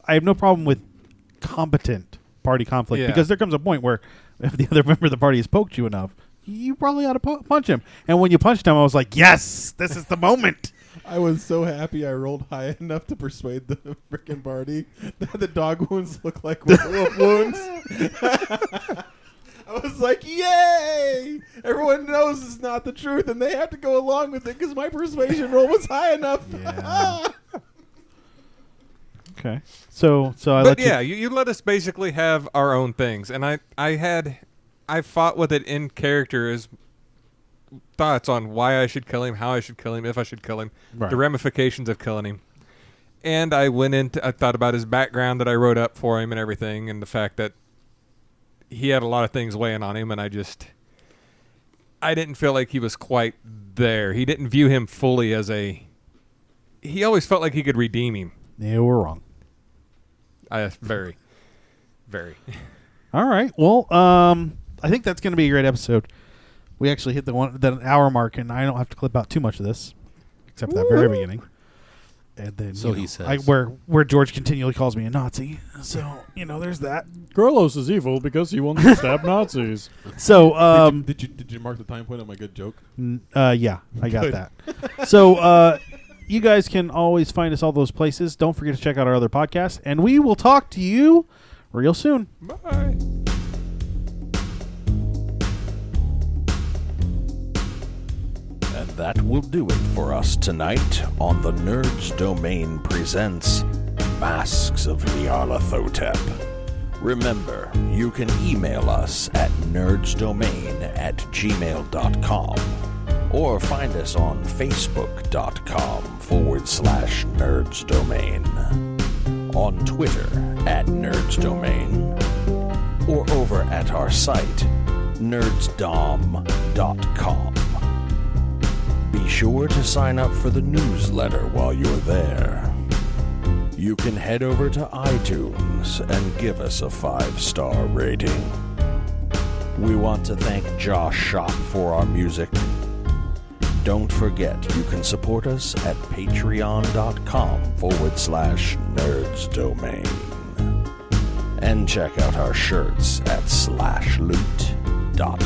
S2: I have no problem with competent party conflict, because there comes a point where if the other member of the party has poked you enough, you probably ought to punch him. And when you punched him, I was like, yes, this is the moment.
S4: I was so happy I rolled high enough to persuade the freaking party that the dog wounds look like werewolf wounds. I was like, yay! Everyone knows it's not the truth, and they have to go along with it because my persuasion roll was high enough.
S2: Yeah. Okay.
S7: You let us basically have our own things, and I fought with it in character as thoughts on why I should kill him, how I should kill him, if I should kill him, the ramifications of killing him. And I thought about his background that I wrote up for him and everything, and the fact that he had a lot of things weighing on him, and I didn't feel like he was quite there. He didn't view him fully as he always felt like he could redeem him.
S2: Yeah, we're wrong.
S7: Very, very.
S2: All right. Well, I think that's going to be a great episode. We actually hit the hour mark, and I don't have to clip out too much of this, except for that very beginning. And then,
S3: so he says,
S2: where George continually calls me a Nazi. So there's that.
S5: Carlos is evil because he wants to stab Nazis.
S2: So,
S4: did you mark the time point on my good joke?
S2: Yeah, I got that. So, you guys can always find us all those places. Don't forget to check out our other podcasts, and we will talk to you real soon.
S7: Bye.
S1: And that will do it for us tonight on the Nerds Domain presents Masks of Nyarlathotep. Remember, you can email us at nerdsdomain@gmail.com or find us on facebook.com/nerdsdomain, on Twitter @nerdsdomain, or over at our site nerdsdom.com. Be sure to sign up for the newsletter while you're there. You can head over to iTunes and give us a 5-star rating. We want to thank Josh Schott for our music. Don't forget, you can support us at patreon.com/nerdsdomain. And check out our shirts at slashloot.com.